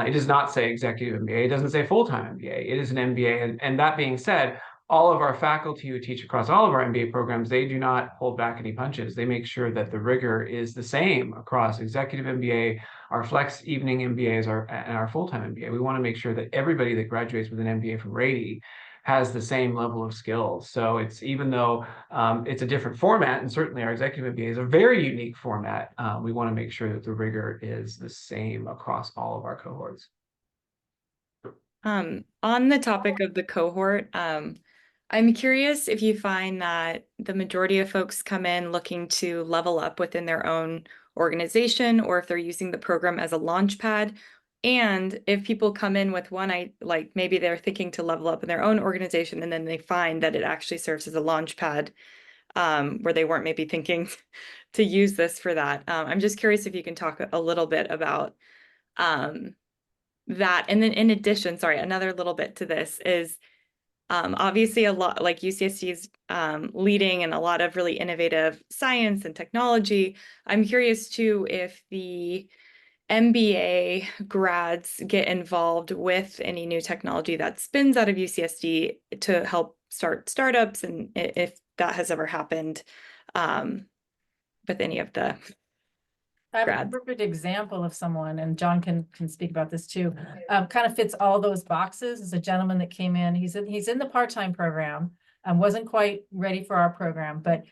Speaker 3: It does not say executive MBA. It doesn't say full-time MBA. It is an MBA. And that being said, all of our faculty who teach across all of our MBA programs, they do not hold back any punches. They make sure that the rigor is the same across executive MBA, our flex evening MBAs, and our full-time MBA. We want to make sure that everybody that graduates with an MBA from Rady has the same level of skills. So it's, even though it's a different format, and certainly our executive MBA is a very unique format, we want to make sure that the rigor is the same across all of our cohorts.
Speaker 5: On the topic of the cohort, I'm curious if you find that the majority of folks come in looking to level up within their own organization, or if they're using the program as a launch pad. And if people come in with like maybe they're thinking to level up in their own organization, and then they find that it actually serves as a launch pad, where they weren't maybe thinking to use this for that. I'm just curious if you can talk a little bit about that. And then in addition, sorry, another little bit to this is obviously a lot, like UCSD is leading in a lot of really innovative science and technology. I'm curious too if the MBA grads get involved with any new technology that spins out of UCSD to help start startups, and if that has ever happened with any of the
Speaker 1: I have a
Speaker 5: grads.
Speaker 1: perfect example of someone, and John can speak about this too. Kind of fits all those boxes. Is a gentleman that came in. He's in the part-time program. Wasn't quite ready for our program, but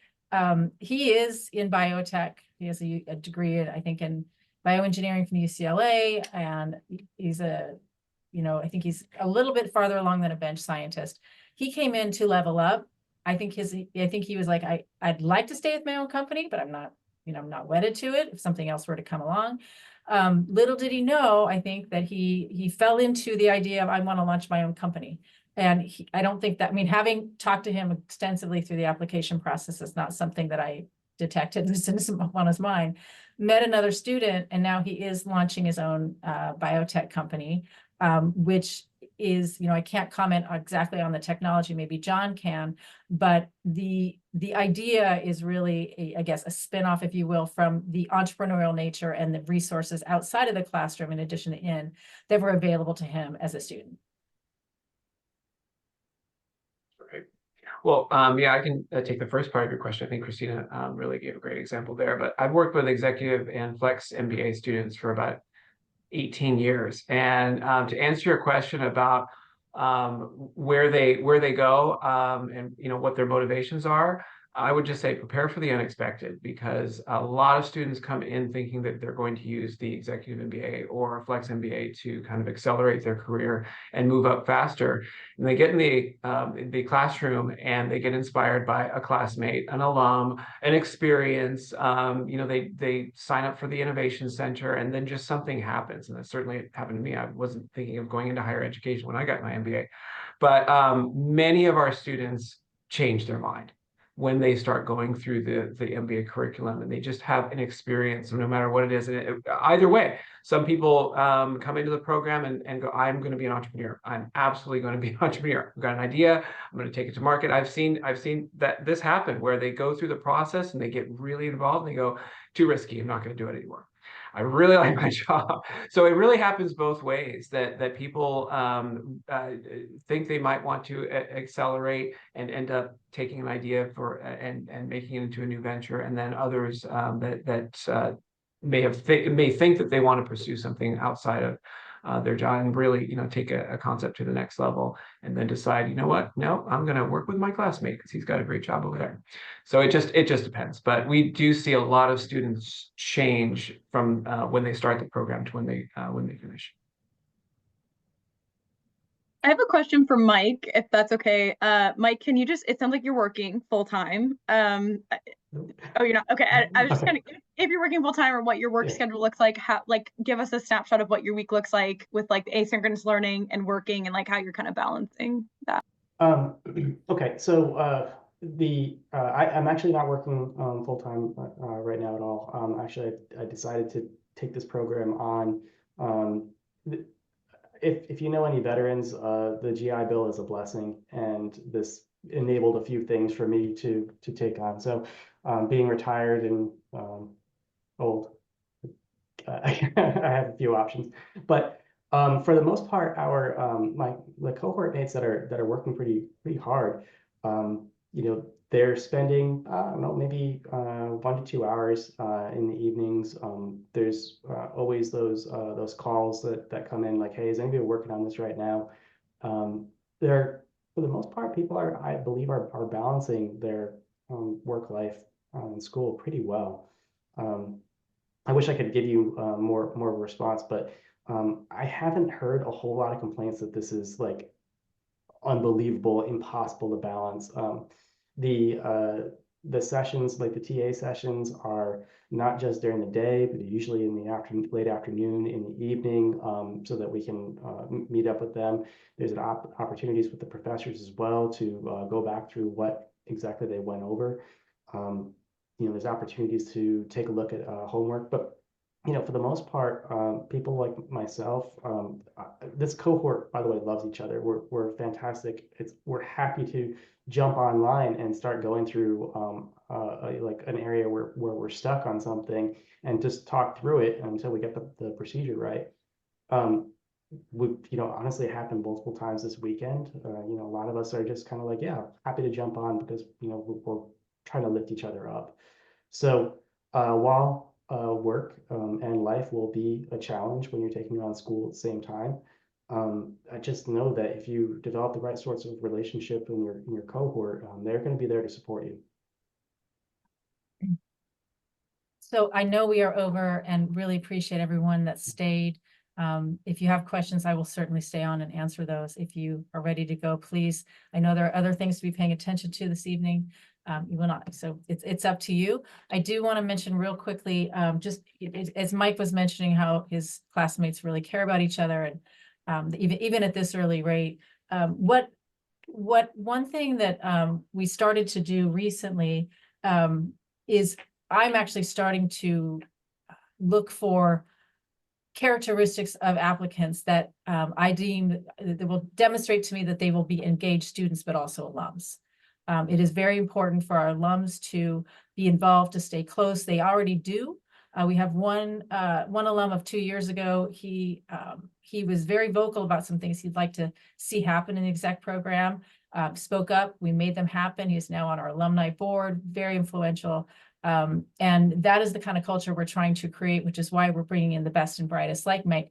Speaker 1: he is in biotech. He has a degree, I think, in bioengineering from UCLA, and he's I think he's a little bit farther along than a bench scientist. He came in to level up. I think he was like, I'd like to stay with my own company, but I'm not wedded to it if something else were to come along. Little did he know, I think, that he fell into the idea of, I want to launch my own company. And I don't think that, having talked to him extensively through the application process, is not something that I detected on his mind. Met another student, and now he is launching his own biotech company, which is, I can't comment exactly on the technology, maybe John can, but the idea is really, I guess, a spinoff, if you will, from the entrepreneurial nature and the resources outside of the classroom, in addition to that were available to him as a student.
Speaker 3: Right. Well, yeah, I can take the first part of your question. I think Kristina really gave a great example there, but I've worked with executive and flex MBA students for about 18 years. And to answer your question about where they go and what their motivations are, I would just say prepare for the unexpected, because a lot of students come in thinking that they're going to use the executive MBA or Flex MBA to kind of accelerate their career and move up faster. And they get in the classroom and they get inspired by a classmate, an alum, an experience. They sign up for the Innovation Center, and then just something happens. And that certainly happened to me. I wasn't thinking of going into higher education when I got my MBA, but many of our students changed their mind. when they start going through the MBA curriculum, and they just have an experience, no matter what it is. And either way, some people come into the program and go, I'm going to be an entrepreneur. I'm absolutely going to be an entrepreneur. I've got an idea. I'm going to take it to market. I've seen that this happen where they go through the process and they get really involved and they go, too risky. I'm not going to do it anymore. I really like my job. So it really happens both ways, that people think they might want to accelerate and end up taking an idea and making it into a new venture, and then others may think that they want to pursue something outside of their job and really, take a concept to the next level, and then decide, you know what, no, I'm going to work with my classmate because he's got a great job over there. So it just depends. But we do see a lot of students change from when they start the program to when they finish.
Speaker 6: I have a question for Mike, if that's okay. Mike, can you it sounds like you're working full time. Oh, you're not? Okay. I was just
Speaker 2: Okay.
Speaker 6: kind of, if you're working full time or what your work
Speaker 2: Yeah.
Speaker 6: schedule looks like, give us a snapshot of what your week looks like with like asynchronous learning and working, and like how you're kind of balancing that.
Speaker 2: Okay, so I'm actually not working full time right now at all. Actually, I decided to take this program on. If you know any veterans, the GI Bill is a blessing, and this enabled a few things for me to take on. So, being retired and old, I have a few options, but for the most part, the cohort mates that are working pretty hard, they're spending, I don't know, maybe 1 to 2 hours in the evenings. There's always those calls that come in like, hey, is anybody working on this right now? They're, for the most part, people I believe are balancing their work life in school pretty well. I wish I could give you more of a response, but I haven't heard a whole lot of complaints that this is like unbelievable, impossible to balance. The sessions, like the TA sessions, are not just during the day, but usually in the late afternoon, in the evening, so that we can meet up with them. There's opportunities with the professors as well to go back through what exactly they went over. There's opportunities to take a look at homework, but for the most part, people like myself, this cohort, by the way, loves each other. We're fantastic. We're happy to jump online and start going through like an area where we're stuck on something and just talk through it until we get the procedure right. Honestly, it happened multiple times this weekend. A lot of us are just kind of like, yeah, happy to jump on because we're trying to lift each other up. So while work and life will be a challenge when you're taking on school at the same time, I just know that if you develop the right sorts of relationship in your cohort, they're going to be there to support you.
Speaker 1: So I know we are over, and really appreciate everyone that stayed. If you have questions, I will certainly stay on and answer those. If you are ready to go, please. I know there are other things to be paying attention to this evening. You will not, so it's up to you. I do want to mention real quickly, just as Mike was mentioning, how his classmates really care about each other, and even at this early rate, one thing that we started to do recently is I'm actually starting to look for characteristics of applicants that I deem that will demonstrate to me that they will be engaged students, but also alums. It is very important for our alums to be involved, to stay close. They already do. We have one alum of 2 years ago. He was very vocal about some things he'd like to see happen in the exec program. Spoke up. We made them happen. He's now on our alumni board, very influential. And that is the kind of culture we're trying to create, which is why we're bringing in the best and brightest, like Mike.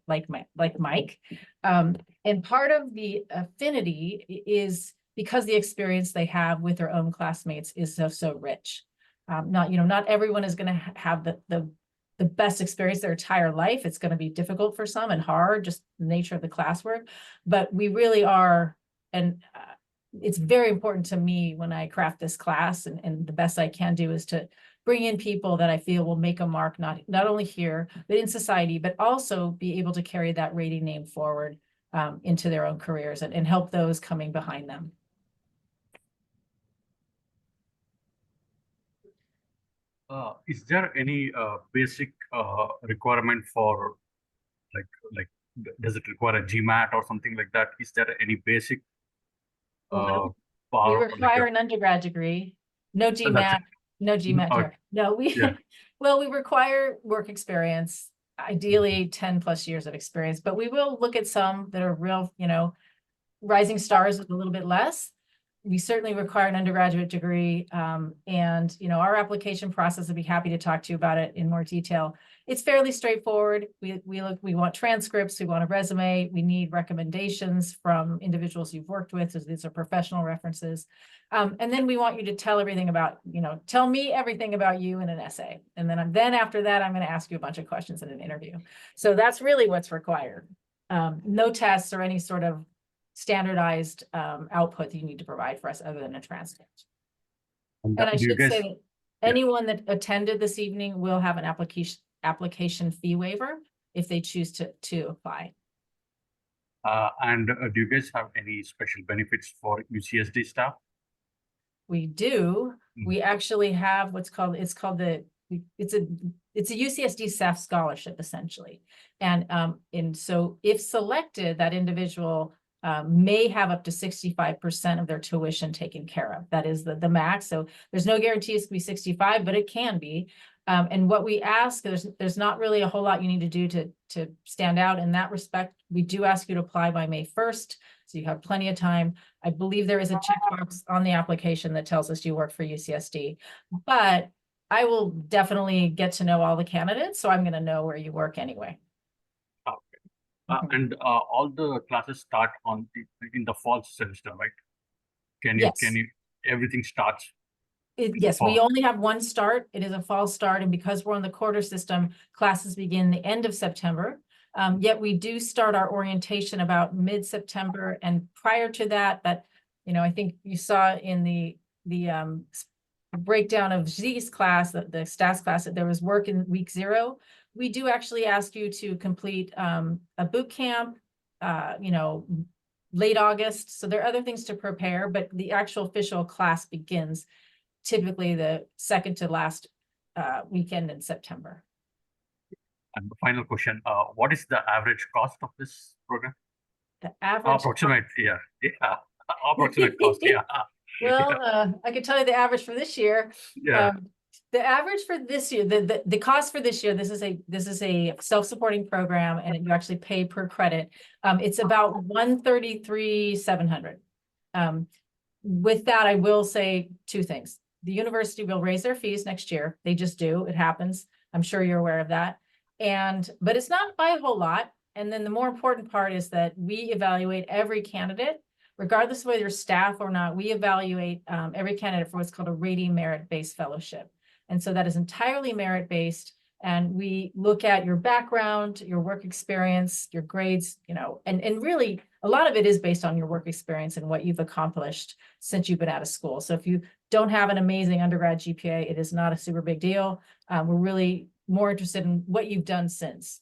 Speaker 1: And part of the affinity is because the experience they have with their own classmates is so rich. Not everyone is going to have the best experience their entire life. It's going to be difficult for some and hard, just the nature of the classwork. But we really are, and it's very important to me when I craft this class, and the best I can do is to bring in people that I feel will make a mark, not only here, but in society, but also be able to carry that Rady name forward into their own careers and help those coming behind them.
Speaker 8: Is there any basic requirement for like does it require a GMAT or something like that? Is there any basic
Speaker 1: Well, we
Speaker 8: bar
Speaker 1: require an undergrad degree, no
Speaker 8: that's
Speaker 1: GMAT, no GMAT
Speaker 8: or-
Speaker 1: here. No,
Speaker 8: yeah.
Speaker 1: well, we require work experience, ideally 10 plus years of experience, but we will look at some that are real, rising stars with a little bit less. We certainly require an undergraduate degree, and our application process, I'd be happy to talk to you about it in more detail. It's fairly straightforward. We want transcripts, we want a resume, we need recommendations from individuals you've worked with, so these are professional references. And then we want you to tell everything about, tell me everything about you in an essay. And then after that, I'm going to ask you a bunch of questions in an interview. So that's really what's required. No tests or any sort of standardized output that you need to provide for us other than a transcript. And I
Speaker 8: do you
Speaker 1: should
Speaker 8: guys,
Speaker 1: say that anyone that attended this evening will have an application fee waiver if they choose to apply.
Speaker 8: and do you guys have any special benefits for UCSD staff?
Speaker 1: We do.
Speaker 8: Mm.
Speaker 1: We actually have it's a UCSD staff scholarship essentially. And so if selected, that individual may have up to 65% of their tuition taken care of. That is the max. So there's no guarantee it's gonna be 65, but it can be. And what we ask, there's not really a whole lot you need to do to stand out in that respect. We do ask you to apply by May 1st, so you have plenty of time. I believe there is a checkbox on the application that tells us you work for UCSD, but I will definitely get to know all the candidates, so I'm going to know where you work anyway.
Speaker 8: And all the classes start in the fall semester, right?
Speaker 1: Yes.
Speaker 8: Everything starts?
Speaker 1: Yes, we
Speaker 8: fall.
Speaker 1: only have one start. It is a fall start, and because we're on the quarter system, classes begin the end of September. Yet we do start our orientation about mid-September, and prior to that, I think you saw in the breakdown of Z's class, the stats class, that there was work in week 0. We do actually ask you to complete a boot camp, late August. So there are other things to prepare, but the actual official class begins typically the second to last weekend in September.
Speaker 8: And the final question, what is the average cost of this program?
Speaker 1: The average.
Speaker 8: Approximate, yeah. Approximate cost, yeah.
Speaker 1: Well, I could tell you the average for this year.
Speaker 8: Yeah.
Speaker 1: The average for this year, the cost for this year, this is a self-supporting program, and you actually pay per credit. It's about $133,700. With that, I will say 2 things. The university will raise their fees next year. They just do. It happens. I'm sure you're aware of that. But it's not by a whole lot. And then the more important part is that we evaluate every candidate, regardless of whether you're staff or not. We evaluate every candidate for what's called a Rady merit-based fellowship. And so that is entirely merit-based. And we look at your background, your work experience, your grades, and really a lot of it is based on your work experience and what you've accomplished since you've been out of school. So if you don't have an amazing undergrad GPA, it is not a super big deal. We're really more interested in what you've done since.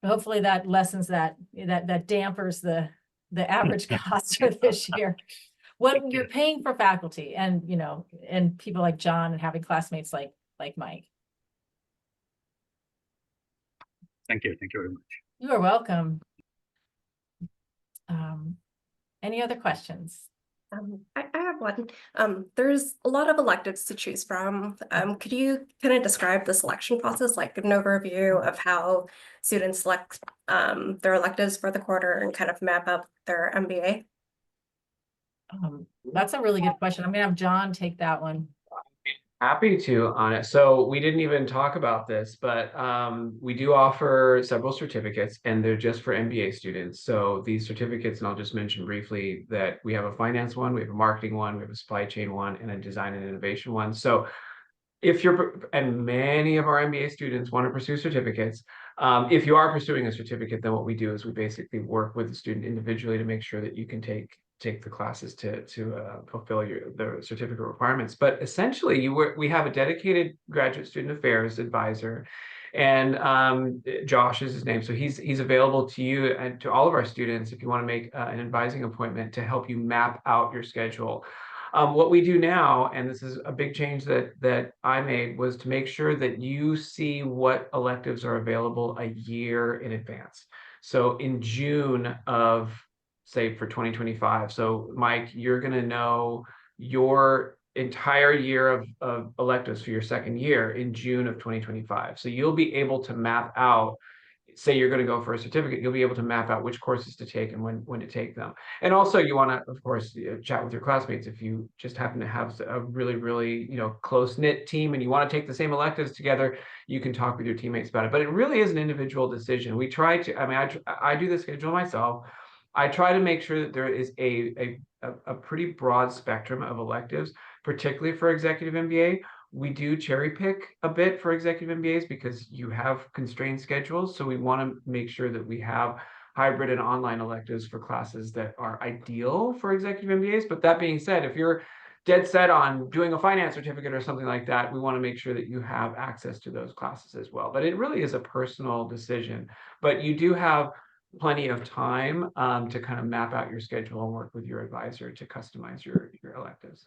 Speaker 1: Hopefully that lessens that dampers the average cost for this year. What you're paying for faculty and, and people like Jon and having classmates like Mike.
Speaker 8: Thank you very much.
Speaker 1: You are welcome. Any other questions?
Speaker 9: I have one. There's a lot of electives to choose from. Could you kind of describe the selection process, like an overview of how students select their electives for the quarter and kind of map up their MBA?
Speaker 1: That's a really good question. I'm gonna have Jon take that one.
Speaker 3: Happy to on it. So we didn't even talk about this, but we do offer several certificates, and they're just for MBA students. So these certificates, and I'll just mention briefly that we have a finance one, we have a marketing one, we have a supply chain one, and a design and innovation one. So and many of our MBA students want to pursue certificates. If you are pursuing a certificate, then what we do is we basically work with the student individually to make sure that you can take the classes to fulfill the certificate requirements. But essentially, we have a dedicated graduate student affairs advisor, and Josh is his name. So he's available to you and to all of our students if you want to make an advising appointment to help you map out your schedule. What we do now, and this is a big change that I made, was to make sure that you see what electives are available a year in advance. So in June of, say, for 2025, so Mike, you're going to know your entire year of electives for your second year in June of 2025. So you'll be able to map out, say you're going to go for a certificate, you'll be able to map out which courses to take and when to take them. And also you want to, of course, chat with your classmates. If you just happen to have a really, really, close-knit team and you want to take the same electives together, you can talk with your teammates about it. But it really is an individual decision. We try to, I do the schedule myself. I try to make sure that there is a pretty broad spectrum of electives, particularly for executive MBA. We do cherry pick a bit for executive MBAs because you have constrained schedules. So we want to make sure that we have hybrid and online electives for classes that are ideal for executive MBAs. But that being said, if you're dead set on doing a finance certificate or something like that, we want to make sure that you have access to those classes as well. But it really is a personal decision. But you do have plenty of time to kind of map out your schedule and work with your advisor to customize your electives.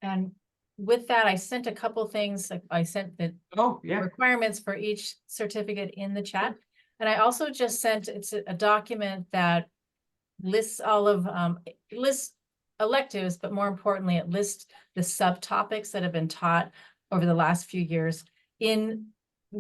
Speaker 1: And with that, I sent a couple things. I sent the requirements for each certificate in the chat. And I also just sent, it's a document that lists all of, lists electives, but more importantly, it lists the subtopics that have been taught over the last few years in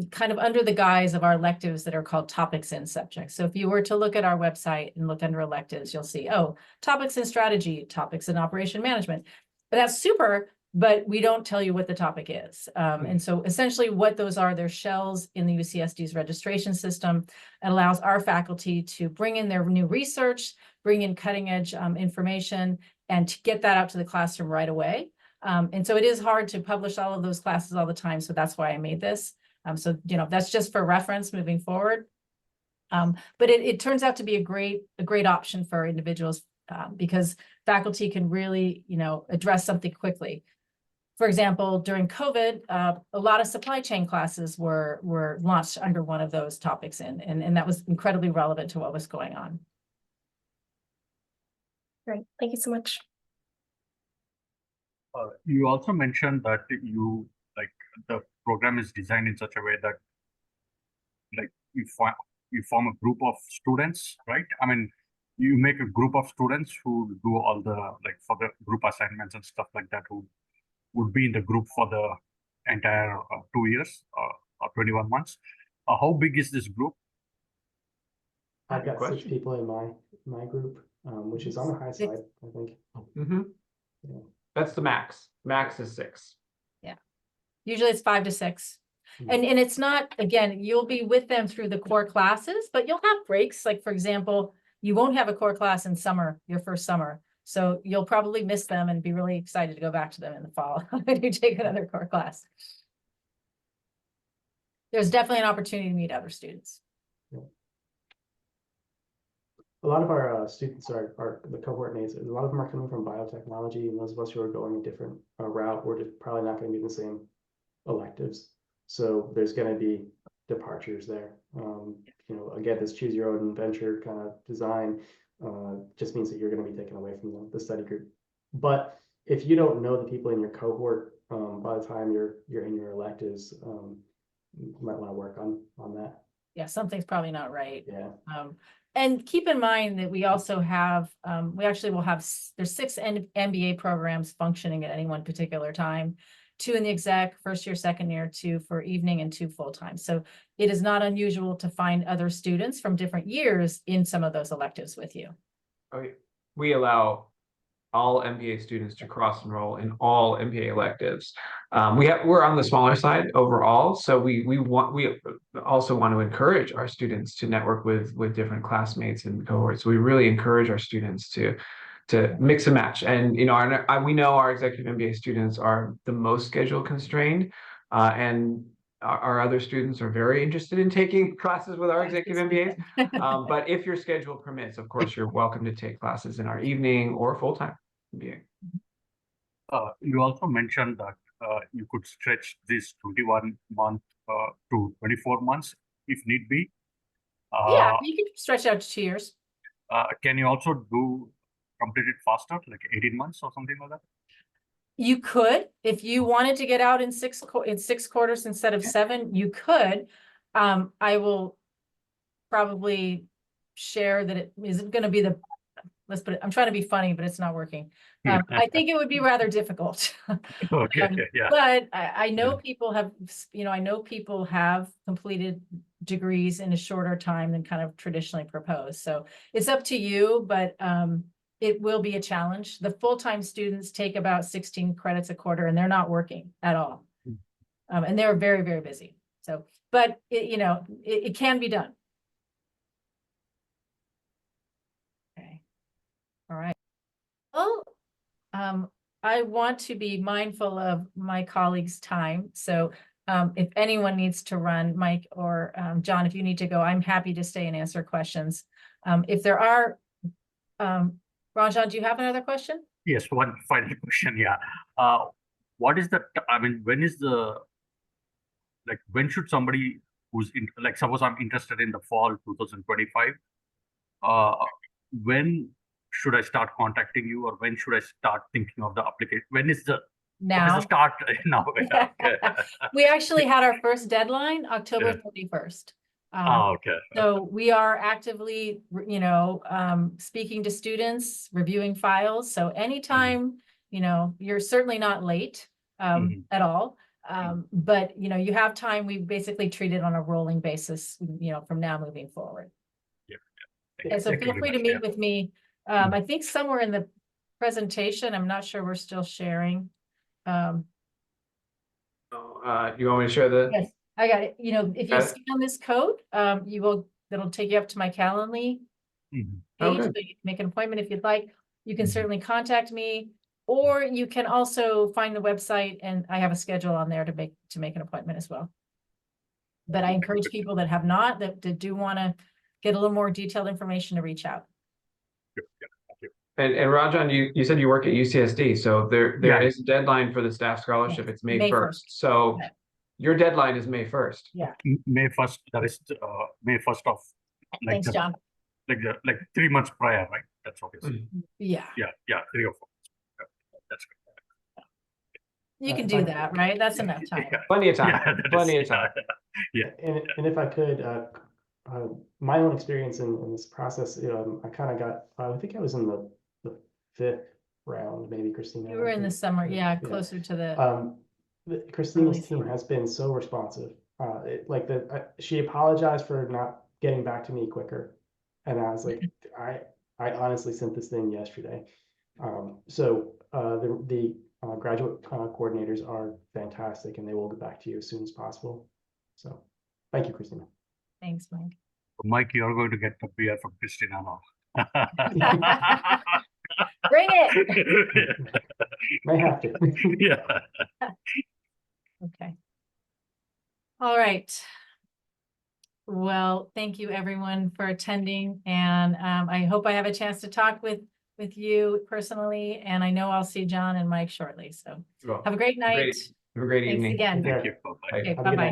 Speaker 1: kind of under the guise of our electives that are called topics in subjects. So if you were to look at our website and look under electives, you'll see, oh, topics in strategy, topics in operation management. But that's super, but we don't tell you what the topic is. And so essentially what those are, they're shells in the UCSD's registration system. It allows our faculty to bring in their new research, bring in cutting edge information, and to get that out to the classroom right away. And so it is hard to publish all of those classes all the time. So that's why I made this. So, that's just for reference moving forward. But it turns out to be a great option for individuals because faculty can really, address something quickly. For example, during COVID, a lot of supply chain classes were launched under one of those topics and that was incredibly relevant to what was going on.
Speaker 9: Great, thank you so much.
Speaker 8: You also mentioned that the program is designed in such a way that you form a group of students, right? I mean, you make a group of students who do all the for the group assignments and stuff like that, who would be in the group for the entire 2 years or 21 months. How big is this group?
Speaker 2: I've got 6 people in my group, which is on the high side, I think. Yeah.
Speaker 3: That's the max. Max is 6.
Speaker 1: Yeah. Usually it's 5 to 6. And it's not, again, you'll be with them through the core classes, but you'll have breaks. Like, for example, you won't have a core class in summer, your first summer. So you'll probably miss them and be really excited to go back to them in the fall when you take another core class. There's definitely an opportunity to meet other students.
Speaker 2: A lot of our students are the cohort mates. A lot of them are coming from biotechnology, and those of us who are going a different route, we're just probably not going to be the same electives. So there's going to be departures there. Again, this choose your own adventure kind of design just means that you're going to be taken away from the study group. But if you don't know the people in your cohort by the time you're in your electives, you might want to work on that.
Speaker 1: Yeah, something's probably not right.
Speaker 2: Yeah.
Speaker 1: And keep in mind that we also have, there's 6 MBA programs functioning at any one particular time, 2 in the exec, first year, second year, 2 for evening, and 2 full-time. So it is not unusual to find other students from different years in some of those electives with you.
Speaker 3: We allow all MBA students to cross-enroll in all MBA electives. We're on the smaller side overall, so we also want to encourage our students to network with different classmates and cohorts. So we really encourage our students to mix and match. And we know our executive MBA students are the most schedule constrained, and our other students are very interested in taking classes with our executive MBAs. But if your schedule permits, of course, you're welcome to take classes in our evening or full-time MBA.
Speaker 8: You also mentioned that you could stretch this 21-month to 24 months if need be.
Speaker 1: Yeah, you can stretch out to 2 years.
Speaker 8: Can you also do complete it faster, like 18 months or something like that?
Speaker 1: You could, if you wanted to get out in six quarters instead of 7, you could. I will probably share that it isn't going to be let's put it, I'm trying to be funny, but it's not working. I think it would be rather difficult.
Speaker 8: Okay, yeah.
Speaker 1: But I know people have, I know people have completed degrees in a shorter time than kind of traditionally proposed. So it's up to you, but it will be a challenge. The full-time students take about 16 credits a quarter and they're not working at all. And they're very, very busy. So, but it can be done. Okay. All right. Well, I want to be mindful of my colleagues' time. So if anyone needs to run, Mike or John, if you need to go, I'm happy to stay and answer questions. If there are, Rajan, do you have another question?
Speaker 8: Yes, one final question. Yeah. What is the, when is the, like, when should somebody who's in, like, suppose I'm interested in the fall 2025, when should I start contacting you, or when should I start thinking of the application? When is the start now?
Speaker 1: We actually had our first deadline, October 31st.
Speaker 8: Okay.
Speaker 1: So we are actively, speaking to students, reviewing files. So anytime, you're certainly not late at all. But, you have time. We basically treat it on a rolling basis, from now moving forward.
Speaker 8: Yeah.
Speaker 1: And so feel free to meet with me. I think somewhere in the presentation, I'm not sure we're still sharing.
Speaker 3: You want me to share the?
Speaker 1: Yes, I got it. If you scan this code, that'll take you up to my Calendly page.
Speaker 3: Okay.
Speaker 1: So you can make an appointment if you'd like. You can certainly contact me, or you can also find the website, and I have a schedule on there to make an appointment as well. But I encourage people that have not, that do want to get a little more detailed information, to reach out.
Speaker 3: And Rajan, you said you work at UCSD, so there is a deadline for the staff scholarship. It's May 1st. So your deadline is May 1st.
Speaker 1: Yeah.
Speaker 8: May 1st. That is May 1st of.
Speaker 1: Thanks, John.
Speaker 8: Like 3 months prior, right? That's obviously.
Speaker 1: Yeah.
Speaker 8: Yeah. 3 or 4. That's good.
Speaker 1: You can do that, right? That's enough time.
Speaker 3: Plenty of time.
Speaker 8: Yeah,
Speaker 3: Plenty of time.
Speaker 8: Yeah.
Speaker 2: And if I could, my own experience in this process, I kind of got, I think I was in the 5th round, maybe, Kristina.
Speaker 1: You were in the summer, closer to the.
Speaker 2: Kristina's team has been so responsive. She apologized for not getting back to me quicker, and I was like, I honestly sent this thing yesterday. So the graduate coordinators are fantastic, and they will get back to you as soon as possible. So thank you, Kristina.
Speaker 1: Thanks, Mike.
Speaker 8: Mike, you're going to get the beer from Kristina now.
Speaker 1: Bring it.
Speaker 2: May have to.
Speaker 8: Yeah.
Speaker 1: Okay. All right. Well, thank you everyone for attending, and I hope I have a chance to talk with you personally, and I know I'll see John and Mike shortly. So have a great night.
Speaker 3: Have a great
Speaker 1: Thanks
Speaker 3: evening.
Speaker 1: again.
Speaker 8: Thank you. Bye-bye.
Speaker 1: Okay,
Speaker 2: Have a good
Speaker 1: bye-bye.
Speaker 2: night.